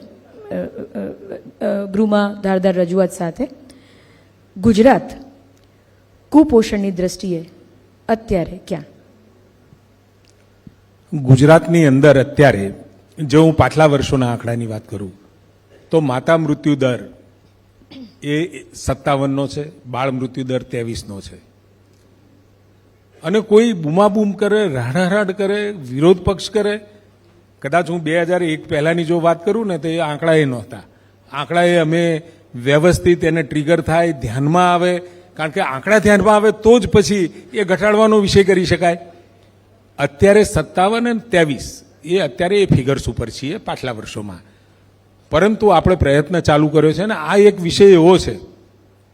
ગૃહમાં ધારદાર રજૂઆત સાથે. ગુજરાત કુપોષણની દ્રષ્ટિએ અત્યારે ક્યાં? ગુજરાતની અંદર અત્યારે જો હું પાછલા વર્ષોના આંકડાની વાત કરું તો માતા મૃત્યુ દર એ 57નો છે, બાળ મૃત્યુ દર 23નો છે. અને કોઈ બૂમાબૂમ કરે, રાડારાડ કરે, વિરોધ પક્ષ કરે કદાચ હું 2001 પહેલાની જો વાત કરું ને તો એ આંકડા એ નહોતા. આંકડા એ અમે વ્યવસ્થિત એને ટ્રિગર થાય, ધ્યાનમાં આવે, કારણ કે આંકડા ધ્યાનમાં આવે તો જ પછી એ ઘટાડવાનો વિષય કરી શકાય. અત્યારે 57 અને 23 એ અત્યારે એ ફિગર્સ ઉપર છીએ પાછલા વર્ષોમાં, પરંતુ આપણે પ્રયત્ન ચાલુ કર્યો છે ને આ એક વિષય એવો છે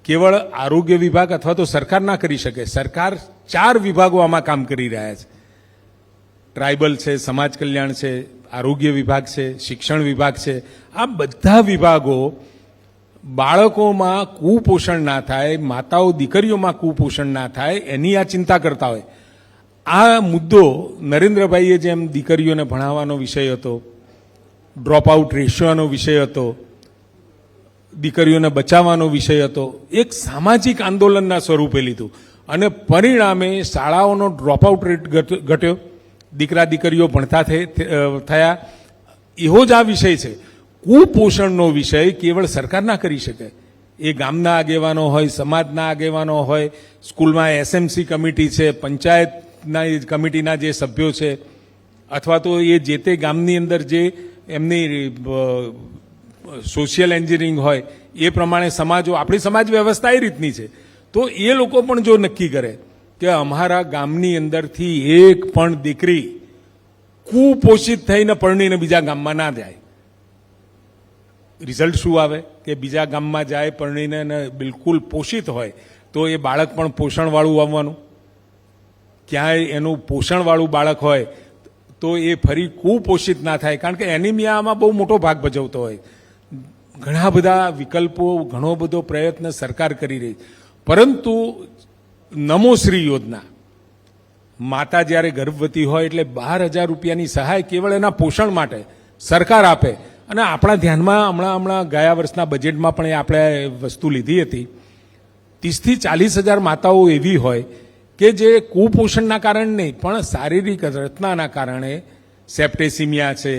કેવળ આરોગ્ય વિભાગ અથવા તો સરકાર ના કરી શકે. સરકાર 4 વિભાગો આમાં કામ કરી રહ્યા છે. ટ્રાઇબલ છે, સમાજ કલ્યાણ છે, આરોગ્ય વિભાગ છે, શિક્ષણ વિભાગ છે. આ બધા વિભાગો બાળકોમાં કુપોષણ ના થાય, માતાઓ દીકરીઓમાં કુપોષણ ના થાય એની આ ચિંતા કરતા હોય. આ મુદ્દો નરેન્દ્રભાઈએ જેમ દીકરીઓને ભણાવવાનો વિષય હતો, ડ્રોપ આઉટ રેશિયોનો વિષય હતો, દીકરીઓને બચાવવાનો વિષય હતો, એક સામાજિક આંદોલનના સ્વરૂપે લીધું અને પરિણામે શાળાઓનો ડ્રોપ આઉટ રેટ ઘટ્યો, દીકરા દીકરીઓ ભણતા થયા. એવો જ આ વિષય છે. કુપોષણનો વિષય કેવળ સરકાર ના કરી શકે. એ ગામના આગેવાનો હોય, સમાજના આગેવાનો હોય, સ્કૂલમાં એસએમસી કમિટી છે, પંચાયતના કમિટીના જે સભ્યો છે, અથવા તો એ જે તે ગામની અંદર જે એમની સોશિયલ એન્જિનિયરિંગ હોય એ પ્રમાણે સમાજો, આપણી સમાજ વ્યવસ્થા એ રીતની છે. તો એ લોકો પણ જો નક્કી કરે કે અમારા ગામની અંદરથી એક પણ દીકરી કુપોષિત થઈને પરણીને બીજા ગામમાં ના જાય, રિઝલ્ટ શું આવે કે બીજા ગામમાં જાય પરણીને બિલકુલ પોષિત હોય તો એ બાળક પણ પોષણવાળું આવવાનું. ક્યાંય એનું પોષણવાળું બાળક હોય તો એ ફરી કુપોષિત ના થાય, કારણ કે એનિમિયામાં બહુ મોટો ભાગ ભજવતો હોય. ઘણા બધા વિકલ્પો, ઘણો બધો પ્રયત્ન સરકાર કરી રહી, પરંતુ નમોશ્રી યોજના, માતા જ્યારે ગર્ભવતી હોય એટલે 12,000 રૂપિયાની સહાય કેવળ એના પોષણ માટે સરકાર આપે. અને આપણા ધ્યાનમાં હમણાં ગયા વર્ષના બજેટમાં પણ આપણે વસ્તુ લીધી હતી. 30,000 થી 40,000 માતાઓ એવી હોય કે જે કુપોષણના કારણે નહીં પણ શારીરિક રચનાના કારણે, સેપ્ટેસિમિયા છે,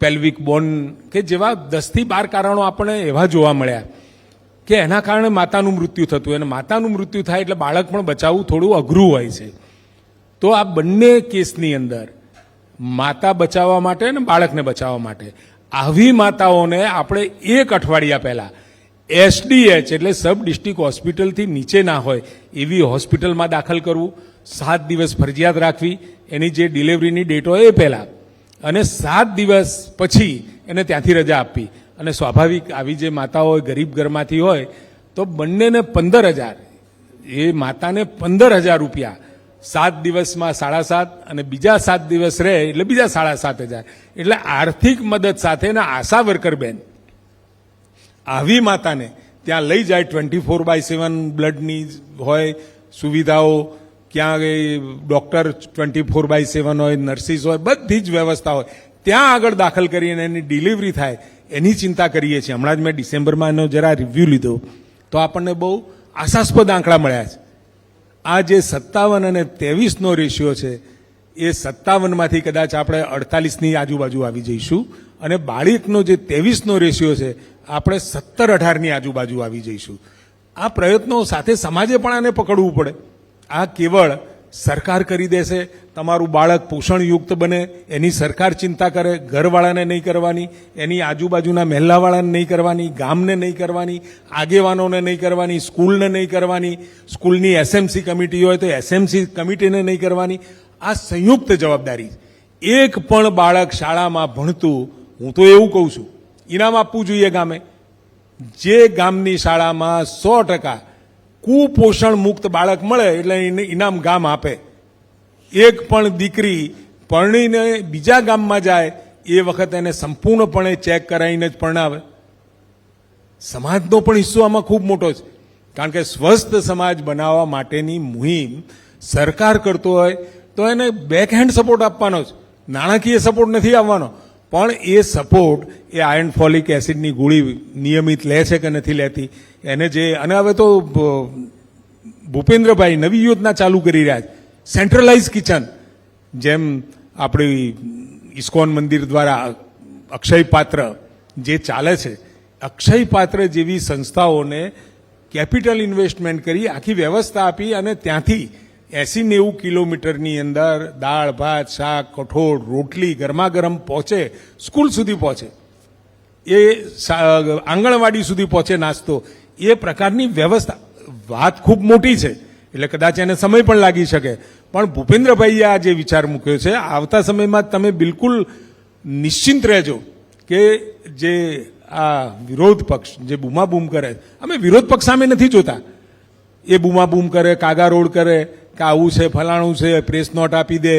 પેલ્વિક બોન કે જેવા 10 થી 12 કારણો આપણને એવા જોવા મળ્યા કે એના કારણે માતાનું મૃત્યુ થતું. અને માતાનું મૃત્યુ થાય એટલે બાળક પણ બચાવવું થોડું અઘરું હોય છે. તો આ બંને કેસની અંદર માતા બચાવવા માટે અને બાળકને બચાવવા માટે આવી માતાઓને આપણે 1 અઠવાડિયા પહેલા એસડીએચ એટલે સબ ડિસ્ટ્રિક્ટ હોસ્પિટલથી નીચે ના હોય એવી હોસ્પિટલમાં દાખલ કરવું, 7 દિવસ ફરજિયાત રાખવી, એની જે ડિલિવરીની ડેટ હોય એ પહેલા, અને 7 દિવસ પછી એને ત્યાંથી રજા આપવી. અને સ્વાભાવિક આવી જે માતાઓ ગરીબ ઘરમાંથી હોય તો બંનેને 15,000, એ માતાને 15,000 રૂપિયા 7 દિવસમાં 7.5 અને બીજા 7 દિવસ રહે એટલે બીજા 7,500. એટલે આર્થિક મદદ સાથે આશા વર્કર બેન આવી માતાને ત્યાં લઈ જાય. 24/7 બ્લડની હોય સુવિધાઓ, ક્યાં ડોક્ટર 24/7 હોય, નર્સિસ હોય, બધી જ વ્યવસ્થા હોય, ત્યાં આગળ દાખલ કરીને એની ડિલિવરી થાય એની ચિંતા કરીએ છીએ. હમણાં જ મેં ડિસેમ્બરમાં એનો જરા રિવ્યૂ લીધો તો આપણને બહુ આશાસ્પદ આંકડા મળ્યા છે. આ જે 57 અને 23નો રેશિયો છે એ 57માંથી કદાચ આપણે 48ની આજુબાજુ આવી જઈશું, અને બાળકનો જે 23નો રેશિયો છે આપણે 17-18ની આજુબાજુ આવી જઈશું. આ પ્રયત્નો સાથે સમાજે પણ આને પકડવું પડે. આ કેવળ સરકાર કરી દેશે, તમારું બાળક પોષણયુક્ત બને એની સરકાર ચિંતા કરે, ઘરવાળાને નહીં કરવાની, એની આજુબાજુના મહેલ્લાવાળાને નહીં કરવાની, ગામને નહીં કરવાની, આગેવાનોને નહીં કરવાની, સ્કૂલને નહીં કરવાની, સ્કૂલની એસએમસી કમિટી હોય તો એસએમસી કમિટીને નહીં કરવાની. આ સંયુક્ત જવાબદારી. એક પણ બાળક શાળામાં ભણતું, હું તો એવું કહું છું, ઇનામ આપવું જોઈએ ગામે. જે ગામની શાળામાં 100% કુપોષણ મુક્ત બાળક મળે એટલે ઇનામ ગામ આપે. એક પણ દીકરી પરણીને બીજા ગામમાં જાય એ વખત એને સંપૂર્ણપણે ચેક કરાવીને જ પરણાવે. સમાજનો પણ હિસ્સો આમાં ખૂબ મોટો છે, કારણ કે સ્વસ્થ સમાજ બનાવવા માટેની મુહિમ સરકાર કરતો હોય તો એને બેકહેન્ડ સપોર્ટ આપવાનો જ, નાણાકીય સપોર્ટ નથી આવવાનો. પણ એ સપોર્ટ એ આયર્ન ફોલિક એસિડની ગોળી નિયમિત લે છે કે નથી લેતી એને જે, અને હવે તો ભૂપેન્દ્રભાઈ નવી યોજના ચાલુ કરી રહ્યા છે, સેન્ટ્રલાઇઝ કિચન, જેમ આપણી ઇસ્કોન મંદિર દ્વારા અક્ષય પાત્ર જે ચાલે છે, અક્ષય પાત્ર જેવી સંસ્થાઓને કેપિટલ ઇન્વેસ્ટમેન્ટ કરી આખી વ્યવસ્થા આપી અને ત્યાંથી 80-90 કિલોમીટરની અંદર દાળ ભાત શાક કઠોળ રોટલી ગરમા ગરમ પહોંચે, સ્કૂલ સુધી પહોંચે, એ આંગણવાડી સુધી પહોંચે નાસ્તો, એ પ્રકારની વ્યવસ્થા. વાત ખૂબ મોટી છે એટલે કદાચ એને સમય પણ લાગી શકે, પણ ભૂપેન્દ્રભાઈએ આ જે વિચાર મૂક્યો છે, આવતા સમયમાં તમે બિલકુલ નિશ્ચિંત રહેજો કે જે આ વિરોધ પક્ષ જે બૂમાબૂમ કરે, અમે વિરોધ પક્ષ સામે નથી જોતા. એ બૂમાબૂમ કરે, કાગા રોડ કરે કે આવું છે ફલાણું છે, પ્રેસ નોટ આપી દે,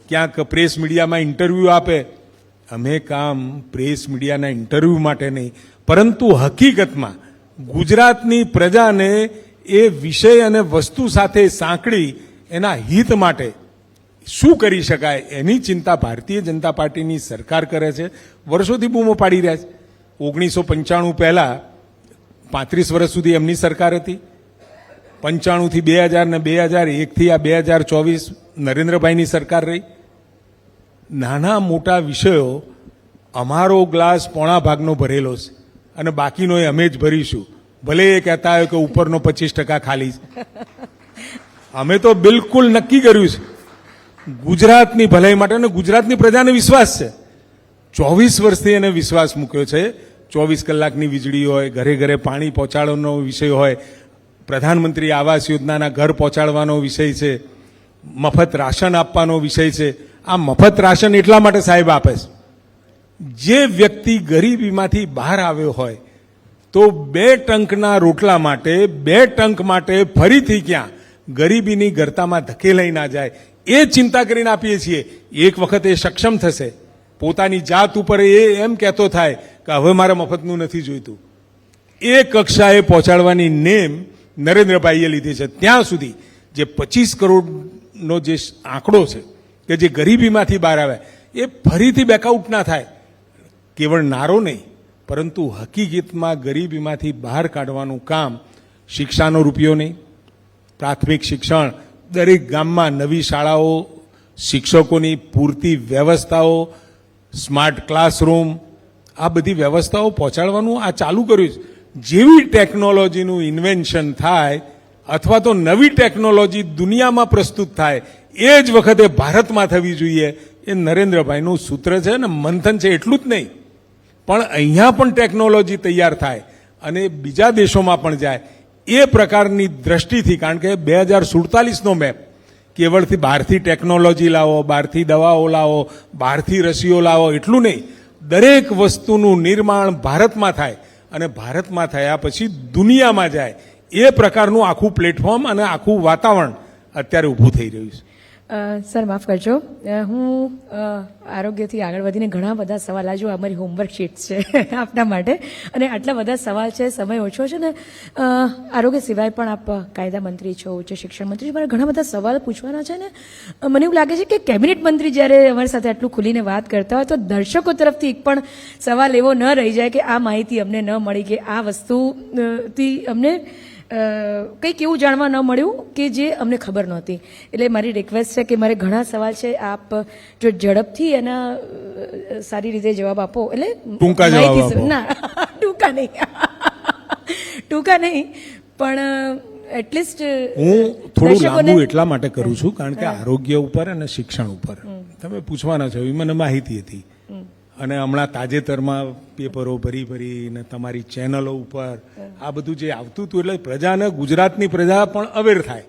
ક્યાંક પ્રેસ મીડિયામાં ઇન્ટરવ્યૂ આપે. અમે કામ પ્રેસ મીડિયાના ઇન્ટરવ્યૂ માટે નહીં, પરંતુ હકીકતમાં ગુજરાતની પ્રજાને એ વિષય અને વસ્તુ સાથે સાંકળી એના હિત માટે શું કરી શકાય એની ચિંતા ભારતીય જનતા પાર્ટીની સરકાર કરે છે. વર્ષોથી બૂમો પાડી રહ્યા છે. 1995 પહેલા 35 વર્ષ સુધી એમની સરકાર હતી. 95 થી 2000 ને 2001 થી આ 2024 નરેન્દ્રભાઈની સરકાર રહી. નાના મોટા વિષયો અમારો ગ્લાસ પોણા ભાગનો ભરેલો છે અને બાકીનો એ અમે જ ભરીશું, ભલે એ કહેતા હોય કે ઉપરનો 25% ખાલી છે. અમે તો બિલકુલ નક્કી કર્યું છે ગુજરાતની ભલાઈ માટે, અને ગુજરાતની પ્રજાને વિશ્વાસ છે. 24 વર્ષથી એને વિશ્વાસ મૂક્યો છે. 24 કલાકની વીજળી હોય, ઘરે ઘરે પાણી પહોંચાડવાનો વિષય હોય, પ્રધાનમંત્રી આવાસ યોજનાના ઘર પહોંચાડવાનો વિષય છે, મફત રાશન આપવાનો વિષય છે. આ મફત રાશન એટલા માટે સાહેબ આપે છે, જે વ્યક્તિ ગરીબીમાંથી બહાર આવ્યો હોય તો 2 ટંકના રોટલા માટે 2 ટંક માટે ફરીથી ક્યાં ગરીબીની ગર્તામાં ધકેલાઈ ના જાય એ ચિંતા કરીને આપીએ છીએ. એક વખત એ સક્ષમ થશે, પોતાની જાત ઉપર એ એમ કહેતો થાય કે હવે મારે મફતનું નથી જોઈતું, એ કક્ષાએ પહોંચાડવાની નેમ નરેન્દ્રભાઈએ લીધી છે. ત્યાં સુધી જે 25 કરોડનો જે આંકડો છે કે જે ગરીબીમાંથી બહાર આવે એ ફરીથી બેકઆઉટ ના થાય. કેવળ નારો નહીં, પરંતુ હકીકતમાં ગરીબીમાંથી બહાર કાઢવાનું કામ. શિક્ષાનો રૂપિયો નહીં, પ્રાથમિક શિક્ષણ, દરેક ગામમાં નવી શાળાઓ, શિક્ષકોની પૂરતી વ્યવસ્થાઓ, સ્માર્ટ ક્લાસરૂમ, આ બધી વ્યવસ્થાઓ પહોંચાડવાનું આ ચાલુ કર્યું છે. જેવી ટેકનોલોજીનું ઇન્વેન્શન થાય અથવા તો નવી ટેકનોલોજી દુનિયામાં પ્રસ્તુત થાય એ જ વખતે ભારતમાં થવી જોઈએ, એ નરેન્દ્રભાઈનું સૂત્ર છે અને મંથન છે. એટલું જ નહીં, પણ અહીંયા પણ ટેકનોલોજી તૈયાર થાય અને બીજા દેશોમાં પણ જાય એ પ્રકારની દ્રષ્ટિથી. કારણ કે 2047નો મેપ કેવળથી બહારથી ટેકનોલોજી લાવો, બહારથી દવાઓ લાવો, બહારથી રસીઓ લાવો એટલું નહીં, દરેક વસ્તુનું નિર્માણ ભારતમાં થાય અને ભારતમાં થયા પછી દુનિયામાં જાય એ પ્રકારનું આખું પ્લેટફોર્મ અને આખું વાતાવરણ અત્યારે ઊભું થઈ રહ્યું છે. સર માફ કરજો, હું આરોગ્યથી આગળ વધીને ઘણા બધા સવાલ, આ જો અમારી હોમવર્ક શીટ છે આપના માટે, અને આટલા બધા સવાલ છે, સમય ઓછો છે ને આરોગ્ય સિવાય પણ આપ કાયદા મંત્રી છો, ઉચ્ચ શિક્ષણ મંત્રી છો, મારે ઘણા બધા સવાલ પૂછવાના છે ને મને એવું લાગે છે કે કેબિનેટ મંત્રી જ્યારે અમારી સાથે આટલું ખુલીને વાત કરતા હોય તો દર્શકો તરફથી એક પણ સવાલ એવો ન રહી જાય કે આ માહિતી અમને ન મળી કે આ વસ્તુથી અમને કંઈક એવું જાણવા ન મળ્યું કે જે અમને ખબર નહોતી. એટલે મારી રિક્વેસ્ટ છે કે મારે ઘણા સવાલ છે, આપ જો ઝડપથી એના સારી રીતે જવાબ આપો. એટલે ટૂંકા જવાબ આપો. ના ટૂંકા નહીં પણ એટલીસ્ટ હું થોડું લાંબુ એટલા માટે કરું છું કારણ કે આરોગ્ય ઉપર અને શિક્ષણ ઉપર તમે પૂછવાના છો એ મને માહિતી હતી, અને હમણાં તાજેતરમાં પેપરો ભરી ને તમારી ચેનલો ઉપર આ બધું જે આવતું હતું એટલે પ્રજાને, ગુજરાતની પ્રજા પણ અવેર થાય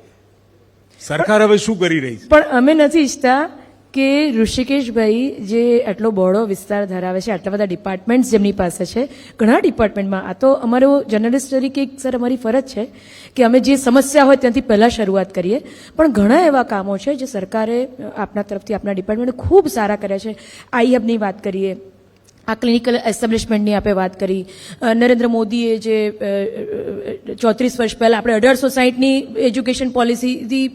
સરકાર હવે શું કરી રહી છે. પણ અમે નથી ઈચ્છતા કે ઋષિકેશભાઈ જે આટલો બહોળો વિસ્તાર ધરાવે છે, આટલા બધા ડિપાર્ટમેન્ટ્સ જેમની પાસે છે, ઘણા ડિપાર્ટમેન્ટમાં, આ તો અમારો જર્નલિસ્ટ તરીકે સર અમારી ફરજ છે કે અમે જે સમસ્યા હોય ત્યાંથી પહેલાં શરૂઆત કરીએ, પણ ઘણા એવા કામો છે જે સરકારે આપના તરફથી આપના ડિપાર્ટમેન્ટે ખૂબ સારા કર્યા છે. આઈ હબની વાત કરીએ, આ ક્લિનિકલ એસ્ટાબ્લિશમેન્ટની આપણે વાત કરી, નરેન્દ્ર મોદીએ જે 34 વર્ષ પહેલાં આપણે 1860ની એજ્યુકેશન પોલિસીથી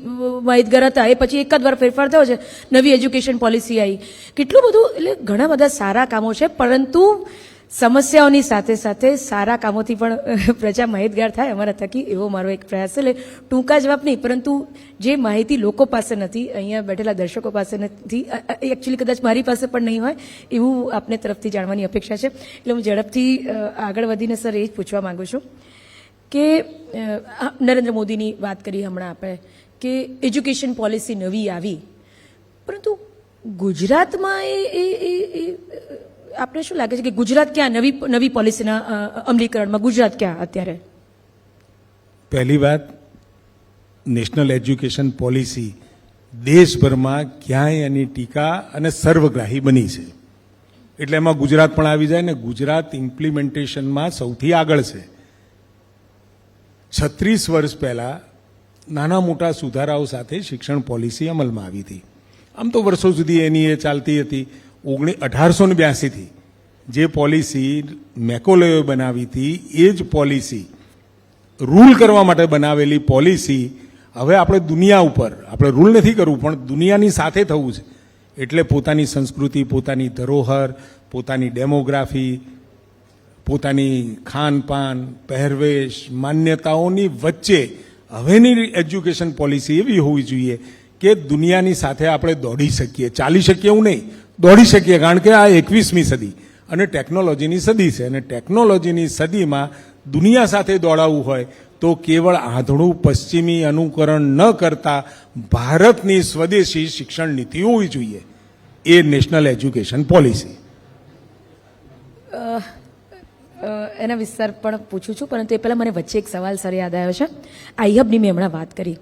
માહિતગાર હતા, એ પછી એકાદ વાર ફેરફાર થયો છે, નવી એજ્યુકેશન પોલિસી આવી, કેટલું બધું. એટલે ઘણા બધા સારા કામો છે, પરંતુ સમસ્યાઓની સાથે સાથે સારા કામોથી પણ પ્રજા માહિતગાર થાય અમારા થકી, એવો મારો એક પ્રયાસ છે. એટલે ટૂંકા જવાબ નહીં, પરંતુ જે માહિતી લોકો પાસે નથી, અહીંયા બેઠેલા દર્શકો પાસે નથી, એકચ્યુઅલી કદાચ મારી પાસે પણ નહીં હોય, એવું આપને તરફથી જાણવાની અપેક્ષા છે. એટલે હું ઝડપથી આગળ વધીને સર એ જ પૂછવા માંગુ છું કે નરેન્દ્ર મોદીની વાત કરી હમણાં આપણે કે એજ્યુકેશન પોલિસી નવી આવી, પરંતુ ગુજરાતમાં એ આપણે શું લાગે છે કે ગુજરાત ક્યાં નવી પોલિસીના અમલીકરણમાં ગુજરાત ક્યાં અત્યારે? પહેલી વાત, નેશનલ એજ્યુકેશન પોલિસી દેશભરમાં ક્યાંય એની ટીકા અને સર્વગ્રાહી બની છે, એટલે એમાં ગુજરાત પણ આવી જાય ને. ગુજરાત ઇમ્પ્લિમેન્ટેશનમાં સૌથી આગળ છે. 36 વર્ષ પહેલા નાના મોટા સુધારાઓ સાથે શિક્ષણ પોલિસી અમલમાં આવી હતી. આમ તો વર્ષો સુધી એની એ ચાલતી હતી. 1882થી જે પોલિસી મેકોલેએ બનાવી હતી એ જ પોલિસી, રૂલ કરવા માટે બનાવેલી પોલિસી, હવે આપણે દુનિયા ઉપર, આપણે રૂલ નથી કરવું પણ દુનિયાની સાથે થવું છે. એટલે પોતાની સંસ્કૃતિ, પોતાની ધરોહર, પોતાની ડેમોગ્રાફી, પોતાની ખાનપાન, પહેરવેશ, માન્યતાઓની વચ્ચે હવેની એજ્યુકેશન પોલિસી એવી હોવી જોઈએ કે દુનિયાની સાથે આપણે દોડી શકીએ. ચાલી શકીએ એવું નહીં, દોડી શકીએ, કારણ કે આ 21મી સદી અને ટેકનોલોજીની સદી છે. અને ટેકનોલોજીની સદીમાં દુનિયા સાથે દોડાવવું હોય તો કેવળ આંધળું પશ્ચિમી અનુકરણ ન કરતા ભારતની સ્વદેશી શિક્ષણ નીતિ હોવી જોઈએ. એ નેશનલ એજ્યુકેશન પોલિસી. એના વિસ્તાર પણ પૂછું છું, પરંતુ એ પહેલાં મને વચ્ચે એક સવાલ સર યાદ આવ્યો છે. આઈહબની મેં હમણાં વાત કરી.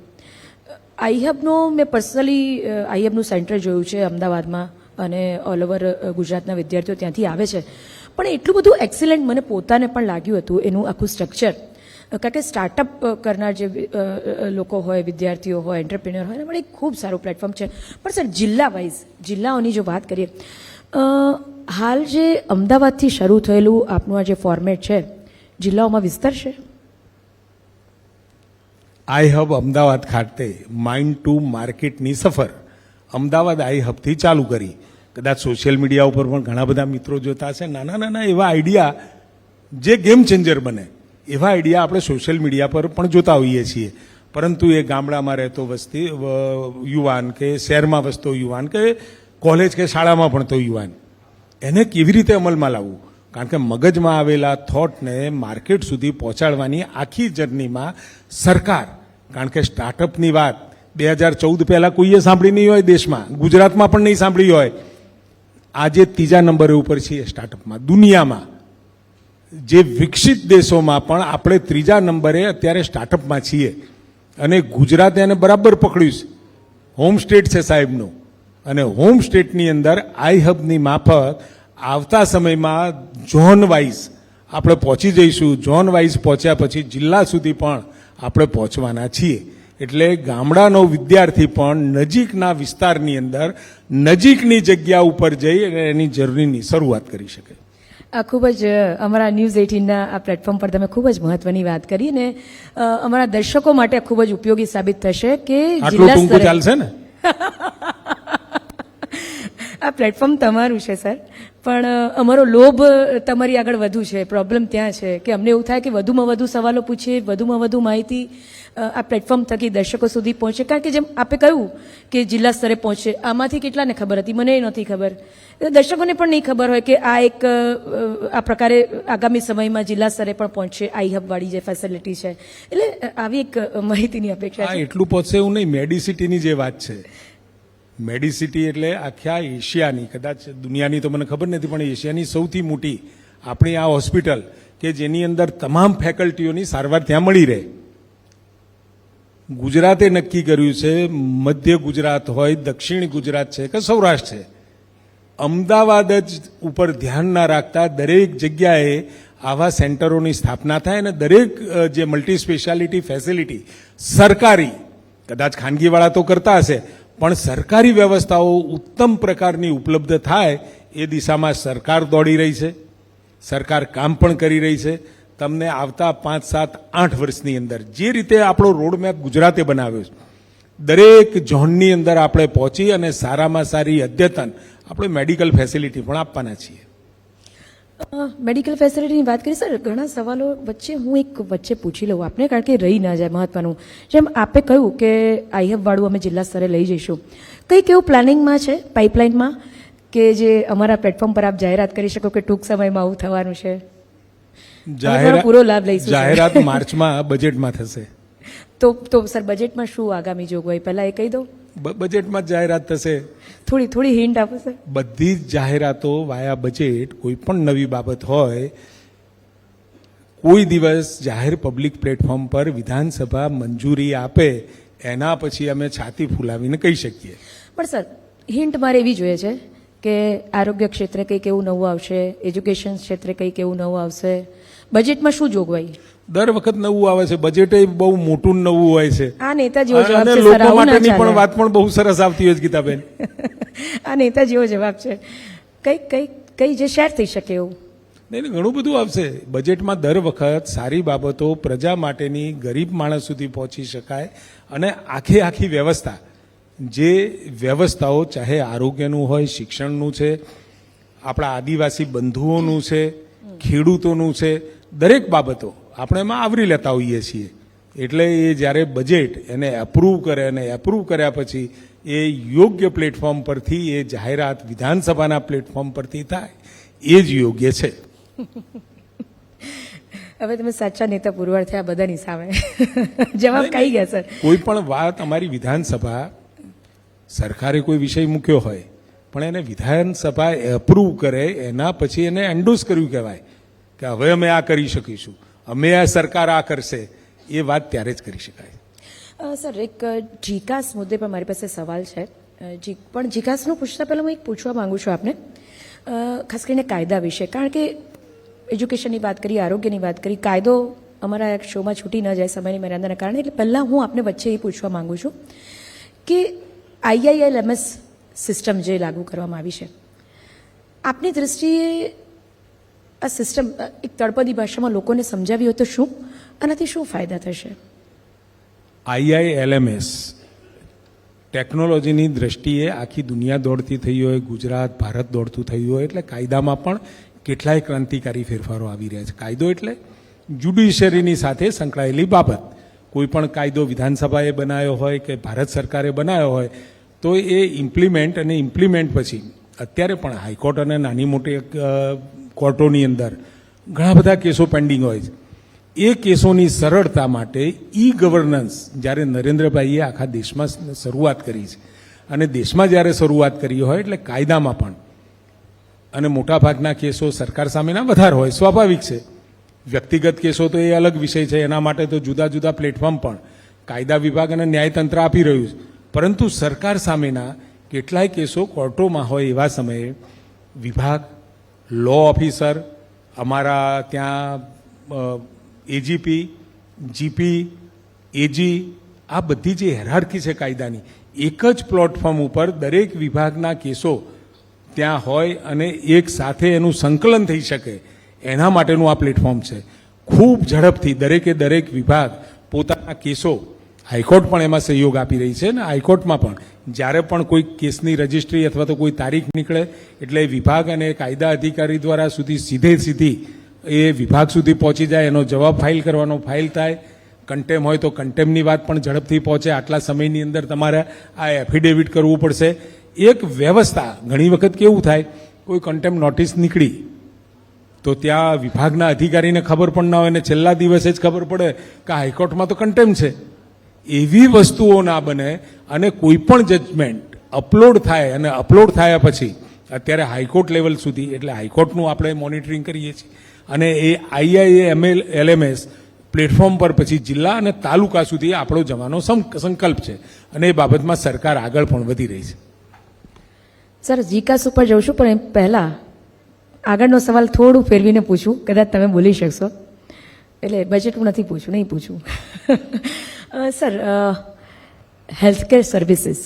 આઈહબનો મેં પર્સનલી આઈહબનું સેન્ટર જોયું છે અમદાવાદમાં, અને ઓલ ઓવર ગુજરાતના વિદ્યાર્થીઓ ત્યાંથી આવે છે. પણ એટલું બધું એક્સિલન્ટ મને પોતાને પણ લાગ્યું હતું એનું આખું સ્ટ્રક્ચર, કારણ કે સ્ટાર્ટઅપ કરનાર જે લોકો હોય, વિદ્યાર્થીઓ હોય, એન્ટરપ્રિન્યોર હોય, એના માટે એક ખૂબ સારું પ્લેટફોર્મ છે. પણ સર, જિલ્લાઓની જો વાત કરીએ, હાલ જે અમદાવાદથી શરૂ થયેલું આપનું આ જે ફોર્મેટ છે, જિલ્લાઓમાં વિસ્તરશે? આઈહબ અમદાવાદ ખાતે માઇન્ડ ટુ માર્કેટની સફર અમદાવાદ આઈહબથી ચાલુ કરી. કદાચ સોશિયલ મીડિયા ઉપર પણ ઘણા બધા મિત્રો જોતા હશે. નાના નાના એવા આઈડિયા જે ગેમ ચેન્જર બને એવા આઈડિયા આપણે સોશિયલ મીડિયા પર પણ જોતા હોઈએ છીએ. પરંતુ એ ગામડામાં રહેતો વસ્તી યુવાન કે શહેરમાં વસતો યુવાન કે કોલેજ કે શાળામાં ભણતો યુવાન, એને કેવી રીતે અમલમાં લાવવું? કારણ કે મગજમાં આવેલા થોટને માર્કેટ સુધી પહોંચાડવાની આખી જર્નીમાં સરકાર, કારણ કે સ્ટાર્ટઅપની વાત 2014 પહેલાં કોઈએ સાંભળી નહીં હોય દેશમાં, ગુજરાતમાં પણ નહીં સાંભળી હોય. આજે 3જા નંબરે ઉપર છીએ સ્ટાર્ટઅપમાં દુનિયામાં. જે વિકસિત દેશોમાં પણ આપણે 3જા નંબરે અત્યારે સ્ટાર્ટઅપમાં છીએ. અને ગુજરાતે એને બરાબર પકડ્યું છે. હોમ સ્ટેટ છે સાહેબનું. અને હોમ સ્ટેટની અંદર આઈહબની માફક આવતા સમયમાં ઝોન વાઇઝ આપણે પહોંચી જઈશું. ઝોન વાઇઝ પહોંચ્યા પછી જિલ્લા સુધી પણ આપણે પહોંચવાના છીએ. એટલે ગામડાનો વિદ્યાર્થી પણ નજીકના વિસ્તારની અંદર નજીકની જગ્યા ઉપર જઈ અને એની જર્નીની શરૂઆત કરી શકે. આ ખૂબ જ અમારા ન્યૂઝ 18ના આ પ્લેટફોર્મ પર તમે ખૂબ જ મહત્વની વાત કરી, અને અમારા દર્શકો માટે ખૂબ જ ઉપયોગી સાબિત થશે કે આટલું ટૂંકું ચાલશે ને? આ પ્લેટફોર્મ તમારું છે સર, પણ અમારો લોભ તમારી આગળ વધુ છે. પ્રોબ્લેમ ત્યાં છે કે અમને એવું થાય કે વધુમાં વધુ સવાલો પૂછીએ, વધુમાં વધુ માહિતી આ પ્લેટફોર્મ થકી દર્શકો સુધી પહોંચે. કારણ કે જેમ આપે કહ્યું કે જિલ્લા સ્તરે પહોંચે, આમાંથી કેટલાને ખબર હતી? મને એ નથી ખબર. દર્શકોને પણ નહીં ખબર હોય કે આ એક આ પ્રકારે આગામી સમયમાં જિલ્લા સ્તરે પણ પહોંચશે આઈહબવાળી જે ફેસિલિટી છે. એટલે આવી એક માહિતીની અપેક્ષા છે. એટલું પહોંચશે એવું નહીં. મેડિસિટીની જે વાત છે, મેડિસિટી એટલે આખા એશિયાની, કદાચ દુનિયાની તો મને ખબર નથી, પણ એશિયાની સૌથી મોટી આપણી આ હોસ્પિટલ કે જેની અંદર તમામ ફેકલ્ટીઓની સારવાર ત્યાં મળી રહે. ગુજરાતે નક્કી કર્યું છે, મધ્ય ગુજરાત હોય, દક્ષિણ ગુજરાત છે કે સૌરાષ્ટ્ર છે, અમદાવાદ જ ઉપર ધ્યાન ના રાખતા દરેક જગ્યાએ આવા સેન્ટરોની સ્થાપના થાય અને દરેક જે મલ્ટી સ્પેશિયાલિટી ફેસિલિટી સરકારી, કદાચ ખાનગીવાળા તો કરતા હશે, પણ સરકારી વ્યવસ્થાઓ ઉત્તમ પ્રકારની ઉપલબ્ધ થાય એ દિશામાં સરકાર દોડી રહી છે. સરકાર કામ પણ કરી રહી છે. તમને આવતા 5, 7, 8 વર્ષની અંદર જે રીતે આપણો રોડમેપ ગુજરાતે બનાવ્યો છે, દરેક ઝોનની અંદર આપણે પહોંચી અને સારામાં સારી અદ્યતન આપણે મેડિકલ ફેસિલિટી પણ આપવાના છીએ. મેડિકલ ફેસિલિટીની વાત કરી સર, ઘણા સવાલો વચ્ચે હું એક વચ્ચે પૂછી લઉં આપને, કારણ કે રહી ના જાય મહત્વનું. જેમ આપે કહ્યું કે આઈહબવાળું અમે જિલ્લા સ્તરે લઈ જઈશું, કંઈક એવું પ્લાનિંગમાં છે, પાઇપલાઇનમાં, કે જે અમારા પ્લેટફોર્મ પર આપ જાહેરાત કરી શકો કે ટૂંક સમયમાં આવું થવાનું છે? અમે પૂરો લાભ લઈશું, સર. જાહેરાત માર્ચમાં બજેટમાં થશે. તો સર બજેટમાં શું આગામી જોગવાઈ પહેલા એ કહી દો, બજેટમાં જ જાહેરાત થશે. થોડી હિન્ટ આપો સર. બધી જ જાહેરાતો વાયા બજેટ, કોઈ પણ નવી બાબત હોય, કોઈ દિવસ જાહેર પબ્લિક પ્લેટફોર્મ પર વિધાનસભા મંજૂરી આપે એના પછી અમે છાતી ફૂલાવીને કહી શકીએ. પણ સર હિન્ટ મારે એવી જોઈએ છે કે આરોગ્ય ક્ષેત્રે કંઈક એવું નવું આવશે, એજ્યુકેશન ક્ષેત્રે કંઈક એવું નવું આવશે, બજેટમાં શું જોગવાઈ? દર વખત નવું આવે છે, બજેટ એ બહુ મોટું ને નવું હોય છે. આ નેતા જેવો જવાબ અને છે સર, લોકો આવું ના માટેની પણ ચાલે. વાત પણ બહુ સરસ આવતી હોય છે ગીતાબેન. આ નેતા જેવો જવાબ છે. કઈ જે શેર થઈ શકે એવું? નહીં, ઘણું બધું આવશે બજેટમાં. દર વખત સારી બાબતો પ્રજા માટેની, ગરીબ માણસ સુધી પહોંચી શકાય, અને આખી વ્યવસ્થા, જે વ્યવસ્થાઓ ચાહે આરોગ્યનું હોય, શિક્ષણનું છે, આપણા આદિવાસી બંધુઓનું છે, ખેડૂતોનું છે, દરેક બાબતો આપણે એમાં આવરી લેતા હોઈએ છીએ. એટલે એ જ્યારે બજેટ એને એપ્રૂવ કરે, અને એપ્રૂવ કર્યા પછી એ યોગ્ય પ્લેટફોર્મ પરથી એ જાહેરાત વિધાનસભાના પ્લેટફોર્મ પરથી થાય, એ જ યોગ્ય છે. હવે તમે સાચા નેતા પુરવાર થયા બધાની સામે. જવાબ કઈ ગયા સર? કોઈ પણ વાત અમારી વિધાનસભા, સરકારે કોઈ વિષય મૂક્યો હોય પણ એને વિધાનસભા એપ્રૂવ કરે એના પછી એને એન્ડોસ કર્યું કહેવાય કે હવે અમે આ કરી શકીશું, અમે આ સરકાર આ કરશે, એ વાત ત્યારે જ કરી શકાય. સર એક જીકાસ મુદ્દે પર મારી પાસે સવાલ છે. પણ જીકાસનું પૂછતા પહેલાં હું એક પૂછવા માંગુ છું આપને, ખાસ કરીને કાયદા વિશે. કારણ કે એજ્યુકેશનની વાત કરી, આરોગ્યની વાત કરી, કાયદો અમારા એક શોમાં છૂટી ન જાય સમયની મર્યાદાના કારણે. એટલે પહેલાં હું આપને વચ્ચે એ પૂછવા માંગુ છું કે IILMS સિસ્ટમ જે લાગુ કરવામાં આવી છે, આપની દૃષ્ટિએ આ સિસ્ટમ એક તળપદી ભાષામાં લોકોને સમજાવી હોય તો શું આનાથી શું ફાયદા થશે? IILMS ટેકનોલોજીની દ્રષ્ટિએ આખી દુનિયા દોડતી થઈ હોય, ગુજરાત, ભારત દોડતું થયું હોય, એટલે કાયદામાં પણ કેટલાય ક્રાંતિકારી ફેરફારો આવી રહ્યા છે. કાયદો એટલે જ્યુડિશિયરીની સાથે સંકળાયેલી બાબત. કોઈ પણ કાયદો વિધાનસભાએ બનાવ્યો હોય કે ભારત સરકારે બનાવ્યો હોય તો એ ઇમ્પ્લિમેન્ટ પછી અત્યારે પણ હાઈકોર્ટ અને નાની મોટી કોર્ટોની અંદર ઘણા બધા કેસો પેન્ડિંગ હોય છે. એ કેસોની સરળતા માટે ગવર્નન્સ જ્યારે નરેન્દ્રભાઈએ આખા દેશમાં શરૂઆત કરી છે, અને દેશમાં જ્યારે શરૂઆત કરી હોય એટલે કાયદામાં પણ, અને મોટાભાગના કેસો સરકાર સામેના વધારે હોય, સ્વાભાવિક છે. વ્યક્તિગત કેસો તો એ અલગ વિષય છે, એના માટે તો જુદા જુદા પ્લેટફોર્મ પણ કાયદા વિભાગ અને ન્યાયતંત્ર આપી રહ્યું છે. પરંતુ સરકાર સામેના કેટલાય કેસો કોર્ટોમાં હોય એવા સમયે વિભાગ, લો ઓફિસર, અમારા ત્યાં એજીપી, જીપી, એજી, આ બધી જે હેરાર્કી છે કાયદાની, એક જ પ્લેટફોર્મ ઉપર દરેક વિભાગના કેસો ત્યાં હોય અને એક સાથે એનું સંકલન થઈ શકે, એના માટેનું આ પ્લેટફોર્મ છે. ખૂબ ઝડપથી દરેક વિભાગ પોતાના કેસો, હાઈકોર્ટ પણ એમાં સહયોગ આપી રહી છે, ને હાઈકોર્ટમાં પણ જ્યારે પણ કોઈ કેસની રજિસ્ટ્રી અથવા તો કોઈ તારીખ નીકળે એટલે વિભાગ અને કાયદા અધિકારી દ્વારા સીધી એ વિભાગ સુધી પહોંચી જાય, એનો જવાબ ફાઇલ કરવાનો, ફાઇલ થાય. કન્ટેમ હોય તો કન્ટેમની વાત પણ ઝડપથી પહોંચે, આટલા સમયની અંદર તમારે આ એફિડેવિટ કરવું પડશે. એક વ્યવસ્થા. ઘણી વખત કેવું થાય, કોઈ કન્ટેમ નોટિસ નીકળી તો ત્યાં વિભાગના અધિકારીને ખબર પણ ના હોય ને છેલ્લા દિવસે જ ખબર પડે કે હાઈકોર્ટમાં તો કન્ટેમ છે. એવી વસ્તુઓ ના બને, અને કોઈ પણ જજમેન્ટ અપલોડ થાય, અને અપલોડ થયા પછી અત્યારે હાઈકોર્ટ લેવલ સુધી, એટલે હાઈકોર્ટનું આપણે મોનિટરિંગ કરીએ છીએ, અને એ IILMS પ્લેટફોર્મ પર પછી જિલ્લા અને તાલુકા સુધી આપણો જવાનો સંકલ્પ છે, અને એ બાબતમાં સરકાર આગળ પણ વધી રહી છે. સર જીકાસ ઉપર જઉં છું, પણ પહેલાં આગળનો સવાલ થોડું ફેરવીને પૂછું, કદાચ તમે બોલી શકશો. એટલે બજેટનું નથી પૂછું, નહીં પૂછું. સર હેલ્થકેર સર્વિસીસ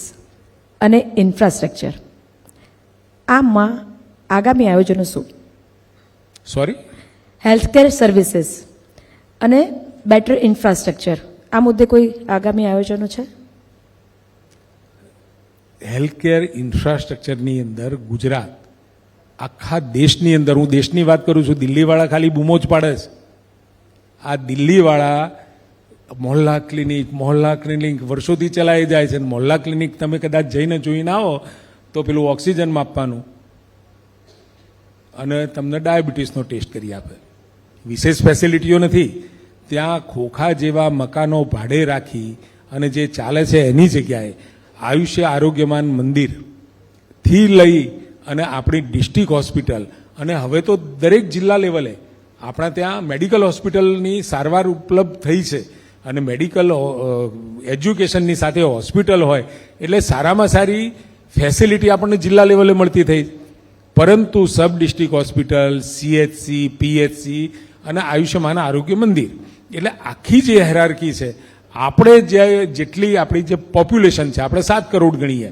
અને ઇન્ફ્રાસ્ટ્રક્ચર, આમાં આગામી આયોજનો શું? સોરી? હેલ્થકેર સર્વિસીસ અને બેટર ઇન્ફ્રાસ્ટ્રક્ચર, આ મુદ્દે કોઈ આગામી આયોજનો છે? હેલ્થકેર ઇન્ફ્રાસ્ટ્રક્ચરની અંદર ગુજરાત આખા દેશની અંદર, હું દેશની વાત કરું છું, દિલ્હીવાળા ખાલી બૂમો જ પાડે છે. આ દિલ્હીવાળા મોહલ્લા ક્લિનિક વર્ષોથી ચલાવી જાય છે. મોહલ્લા ક્લિનિક તમે કદાચ જઈને જોઈને આવો તો પેલું ઓક્સિજન માપવાનું અને તમને ડાયાબિટીસનો ટેસ્ટ કરી આપે. વિશેષ ફેસિલિટીઓ નથી. ત્યાં ખોખા જેવા મકાનો ભાડે રાખી અને જે ચાલે છે એની જગ્યાએ આયુષ્ય આરોગ્યમાન મંદિરથી લઈ અને આપણી ડિસ્ટ્રિક્ટ હોસ્પિટલ અને હવે તો દરેક જિલ્લા લેવલે આપણા ત્યાં મેડિકલ હોસ્પિટલની સારવાર ઉપલબ્ધ થઈ છે અને મેડિકલ એજ્યુકેશનની સાથે હોસ્પિટલ હોય એટલે સારામાં સારી ફેસિલિટી આપણને જિલ્લા લેવલે મળતી થઈ. પરંતુ sub district hospital, CHC, PHC અને આયુષ્યમાન આરોગ્ય મંદિર એટલે આખી જે હેરાર્કી છે, આપણે જેટલી આપણી જે પોપ્યુલેશન છે આપણે 7 કરોડ ગણીએ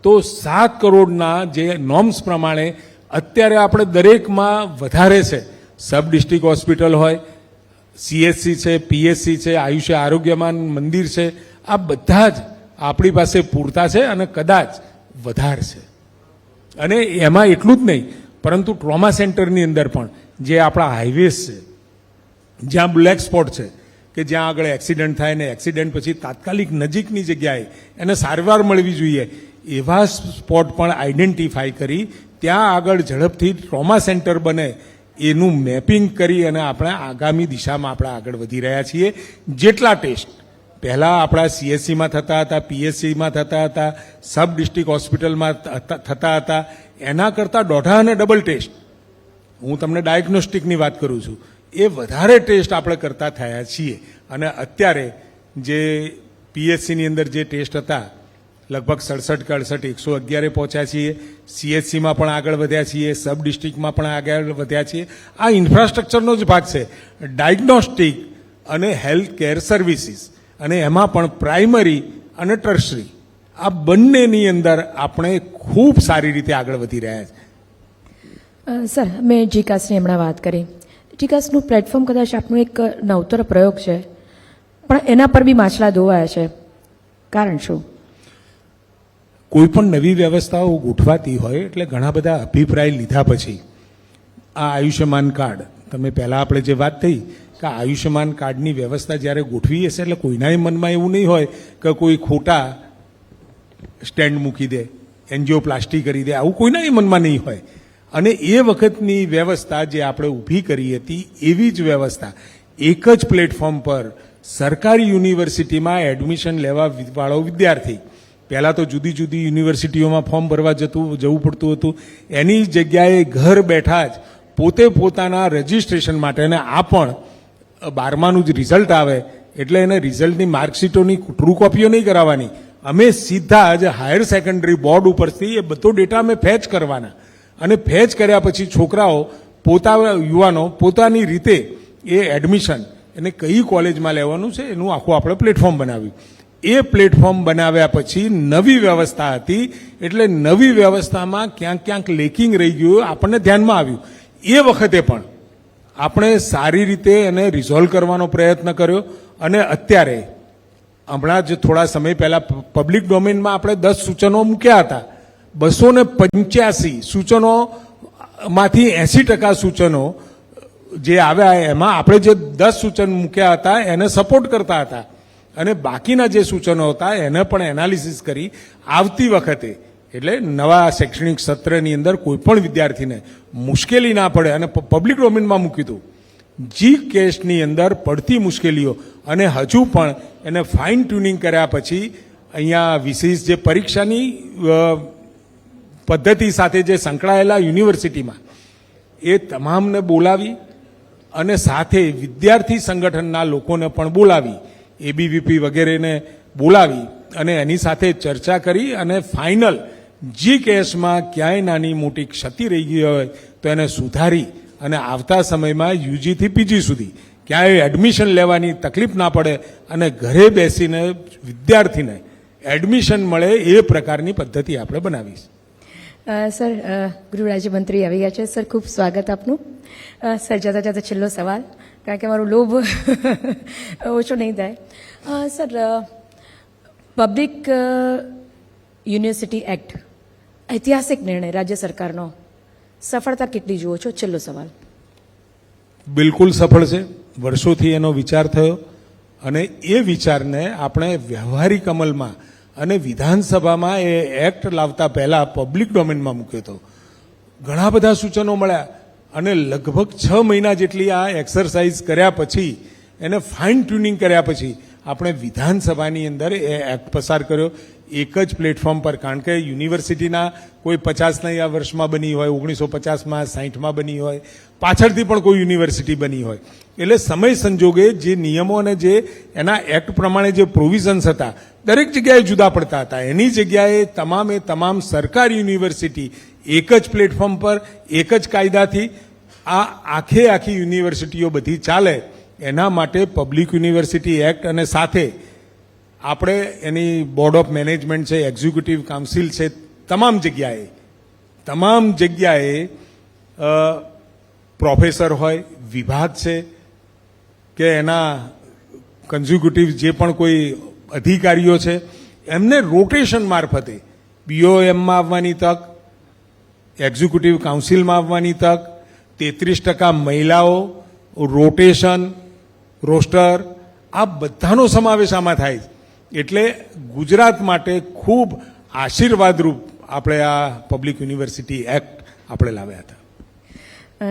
તો 7 કરોડના જે નોર્મ્સ પ્રમાણે અત્યારે આપણે દરેકમાં વધારે છે. સબ ડિસ્ટ્રિક્ટ હોસ્પિટલ હોય, CHC છે, PHC છે, આયુષ્ય આરોગ્યમાન મંદિર છે, આ બધા જ આપણી પાસે પૂરતા છે અને કદાચ વધારે છે. અને એમાં એટલું જ નહીં પરંતુ ટ્રોમા સેન્ટરની અંદર પણ જે આપણા હાઈવેઝ છે, જ્યાં બ્લેક સ્પોટ છે કે જ્યાં આગળ એક્સિડન્ટ થાય ને એક્સિડન્ટ પછી તાત્કાલિક નજીકની જગ્યાએ એને સારવાર મળવી જોઈએ એવા સ્પોટ પણ આઈડેન્ટિફાઈ કરી ત્યાં આગળ ઝડપથી ટ્રોમા સેન્ટર બને એનું મેપિંગ કરી અને આપણે આગામી દિશામાં આપણે આગળ વધી રહ્યા છીએ. જેટલા ટેસ્ટ પહેલાં આપણા CHCમાં થતા હતા, PHCમાં થતા હતા, સબ ડિસ્ટ્રિક્ટ હોસ્પિટલમાં થતા હતા, એના કરતાં 1.5 અને ડબલ ટેસ્ટ, હું તમને ડાયગ્નોસ્ટિકની વાત કરું છું, એ વધારે ટેસ્ટ આપણે કરતા થયા છીએ. અને અત્યારે જે PHCની અંદર જે ટેસ્ટ હતા લગભગ 67 કે 68 111 પહોંચ્યા છીએ. CHCમાં પણ આગળ વધ્યા છીએ, સબ ડિસ્ટ્રિક્ટમાં પણ આગળ વધ્યા છીએ. આ ઇન્ફ્રાસ્ટ્રક્ચરનો જ ભાગ છે. ડાયગ્નોસ્ટિક અને હેલ્થ કેર સર્વિસીસ અને એમાં પણ પ્રાઇમરી અને ટર્શરી આ બંનેની અંદર આપણે ખૂબ સારી રીતે આગળ વધી રહ્યા છીએ. સર, મેં જીકાસની હમણાં વાત કરી. જીકાસનું પ્લેટફોર્મ કદાચ આપનો એક નવતર પ્રયોગ છે, પણ એના પર બી માછલા ધોવાયા છે. કારણ શું? કોઈ પણ નવી વ્યવસ્થાઓ ગોઠવાતી હોય એટલે ઘણા બધા અભિપ્રાય લીધા પછી આ આયુષ્યમાન કાર્ડ, તમે પહેલાં આપણે જે વાત થઈ કે આયુષ્યમાન કાર્ડની વ્યવસ્થા જ્યારે ગોઠવી હશે એટલે કોઈનાય મનમાં એવું નહીં હોય કે કોઈ ખોટા સ્ટેન્ડ મૂકી દે, એન્જિયોપ્લાસ્ટી કરી દે, આવું કોઈનાય મનમાં નહીં હોય. અને એ વખતની વ્યવસ્થા જે આપણે ઊભી કરી હતી એવી જ વ્યવસ્થા એક જ પ્લેટફોર્મ પર સરકારી યુનિવર્સિટીમાં એડમિશન લેવા વાળો વિદ્યાર્થી, પહેલાં તો જુદી જુદી યુનિવર્સિટીઓમાં ફોર્મ ભરવા જવું પડતું હતું, એની જગ્યાએ ઘર બેઠા જ પોતે પોતાના રજિસ્ટ્રેશન માટે, અને આ પણ 12માનું જ રિઝલ્ટ આવે એટલે એને રિઝલ્ટની માર્કશીટોની ટ્રુ કોપીઓ નહીં કરાવવાની, અમે સીધા જ હાયર સેકન્ડરી બોર્ડ ઉપરથી એ બધો ડેટા અમે ફેચ કરવાના. અને ફેચ કર્યા પછી છોકરાઓ યુવાનો પોતાની રીતે એ એડમિશન એને કઈ કોલેજમાં લેવાનું છે એનું આખું આપણે પ્લેટફોર્મ બનાવ્યું. એ પ્લેટફોર્મ બનાવ્યા પછી નવી વ્યવસ્થા હતી એટલે નવી વ્યવસ્થામાં ક્યાંક ક્યાંક લેકિંગ રહી ગયું આપણને ધ્યાનમાં આવ્યું. એ વખતે પણ આપણે સારી રીતે એને રિઝોલ્વ કરવાનો પ્રયત્ન કર્યો અને અત્યારે હમણાં જ થોડા સમય પહેલા પબ્લિક ડોમેનમાં આપણે 10 સૂચનો મૂક્યા હતા. 285 સૂચનોમાંથી 80% સૂચનો જે આવ્યા એમાં આપણે જે 10 સૂચન મૂક્યા હતા એને સપોર્ટ કરતા હતા અને બાકીના જે સૂચનો હતા એને પણ એનાલિસિસ કરી આવતી વખતે એટલે નવા શૈક્ષણિક સત્રની અંદર કોઈ પણ વિદ્યાર્થીને મુશ્કેલી ના પડે અને પબ્લિક ડોમેનમાં મૂક્યું હતું. GCASની અંદર પડતી મુશ્કેલીઓ અને હજુ પણ એને ફાઇન ટ્યુનિંગ કર્યા પછી અહીંયા વિશેષ જે પરીક્ષાની પદ્ધતિ સાથે જે સંકળાયેલા યુનિવર્સિટીમાં એ તમામને બોલાવી અને સાથે વિદ્યાર્થી સંગઠનના લોકોને પણ બોલાવી, ABVP વગેરેને બોલાવી અને એની સાથે ચર્ચા કરી અને ફાઇનલ GCASમાં ક્યાંય નાની મોટી ક્ષતિ રહી ગઈ હોય તો એને સુધારી અને આવતા સમયમાં UG થી PG સુધી ક્યાંય એડમિશન લેવાની તકલીફ ના પડે અને ઘરે બેસીને વિદ્યાર્થીને એડમિશન મળે એ પ્રકારની પદ્ધતિ આપણે બનાવી. સર, ગૃહ રાજ્યમંત્રી આવી ગયા છે. સર, ખૂબ સ્વાગત આપનું. સર, જતા જતા છેલ્લો સવાલ, કારણ કે મારું લોભ ઓછો નહીં થાય. સર, પબ્લિક યુનિવર્સિટી એક્ટ ઐતિહાસિક નિર્ણય રાજ્ય સરકારનો, સફળતા કેટલી જુઓ છો? છેલ્લો સવાલ. બિલકુલ સફળ છે. વર્ષોથી એનો વિચાર થયો અને એ વિચારને આપણે વ્યવહારિક અમલમાં અને વિધાનસભામાં એ એક્ટ લાવતા પહેલા પબ્લિક ડોમેનમાં મૂક્યો હતો. ઘણા બધા સૂચનો મળ્યા અને લગભગ 6 મહિના જેટલી આ એક્સરસાઇઝ કર્યા પછી એને ફાઇન ટ્યુનિંગ કર્યા પછી આપણે વિધાનસભાની અંદર એ એક્ટ પસાર કર્યો એક જ પ્લેટફોર્મ પર. કારણ કે યુનિવર્સિટીના કોઈ 50ના વર્ષમાં બની હોય, 1950માં 60માં બની હોય, પાછળથી પણ કોઈ યુનિવર્સિટી બની હોય, એટલે સમય સંજોગે જે નિયમો અને જે એના એક્ટ પ્રમાણે જે પ્રોવિઝન્સ હતા દરેક જગ્યાએ જુદા પડતા હતા. એની જગ્યાએ તમામ સરકારી યુનિવર્સિટી એક જ પ્લેટફોર્મ પર એક જ કાયદાથી આ આખી યુનિવર્સિટીઓ બધી ચાલે એના માટે પબ્લિક યુનિવર્સિટી એક્ટ અને સાથે આપણે એની બોર્ડ ઓફ મેનેજમેન્ટ છે, એક્ઝિક્યુટિવ કાઉન્સિલ છે, તમામ જગ્યાએ પ્રોફેસર હોય, વિભાગ છે કે એના કન્ઝિક્યુટિવ જે પણ કોઈ અધિકારીઓ છે એમને રોટેશન મારફતે બીઓએમમાં આવવાની તક, એક્ઝિક્યુટિવ કાઉન્સિલમાં આવવાની તક, 33% મહિલાઓ, રોટેશન, રોસ્ટર, આ બધાનો સમાવેશ આમાં થાય છે. એટલે ગુજરાત માટે ખૂબ આશીર્વાદરૂપ આપણે આ પબ્લિક યુનિવર્સિટી એક્ટ આપણે લાવ્યા હતા.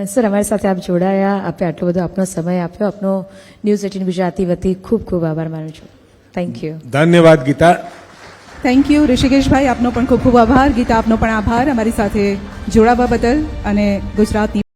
સર, અમારી સાથે આપ જોડાયા, આપે આટલો બધો આપનો સમય આપ્યો, આપનો ન્યૂઝ 18 ગુજરાતી વતી ખૂબ ખૂબ આભાર માનું છું. Thank you. ધન્યવાદ ગીતા. થેન્ક યુ ઋષિકેશભાઈ, આપનો પણ ખૂબ ખૂબ આભાર. ગીતા, આપનો પણ આભાર અમારી સાથે જોડાવા બદલ અને ગુજરાતની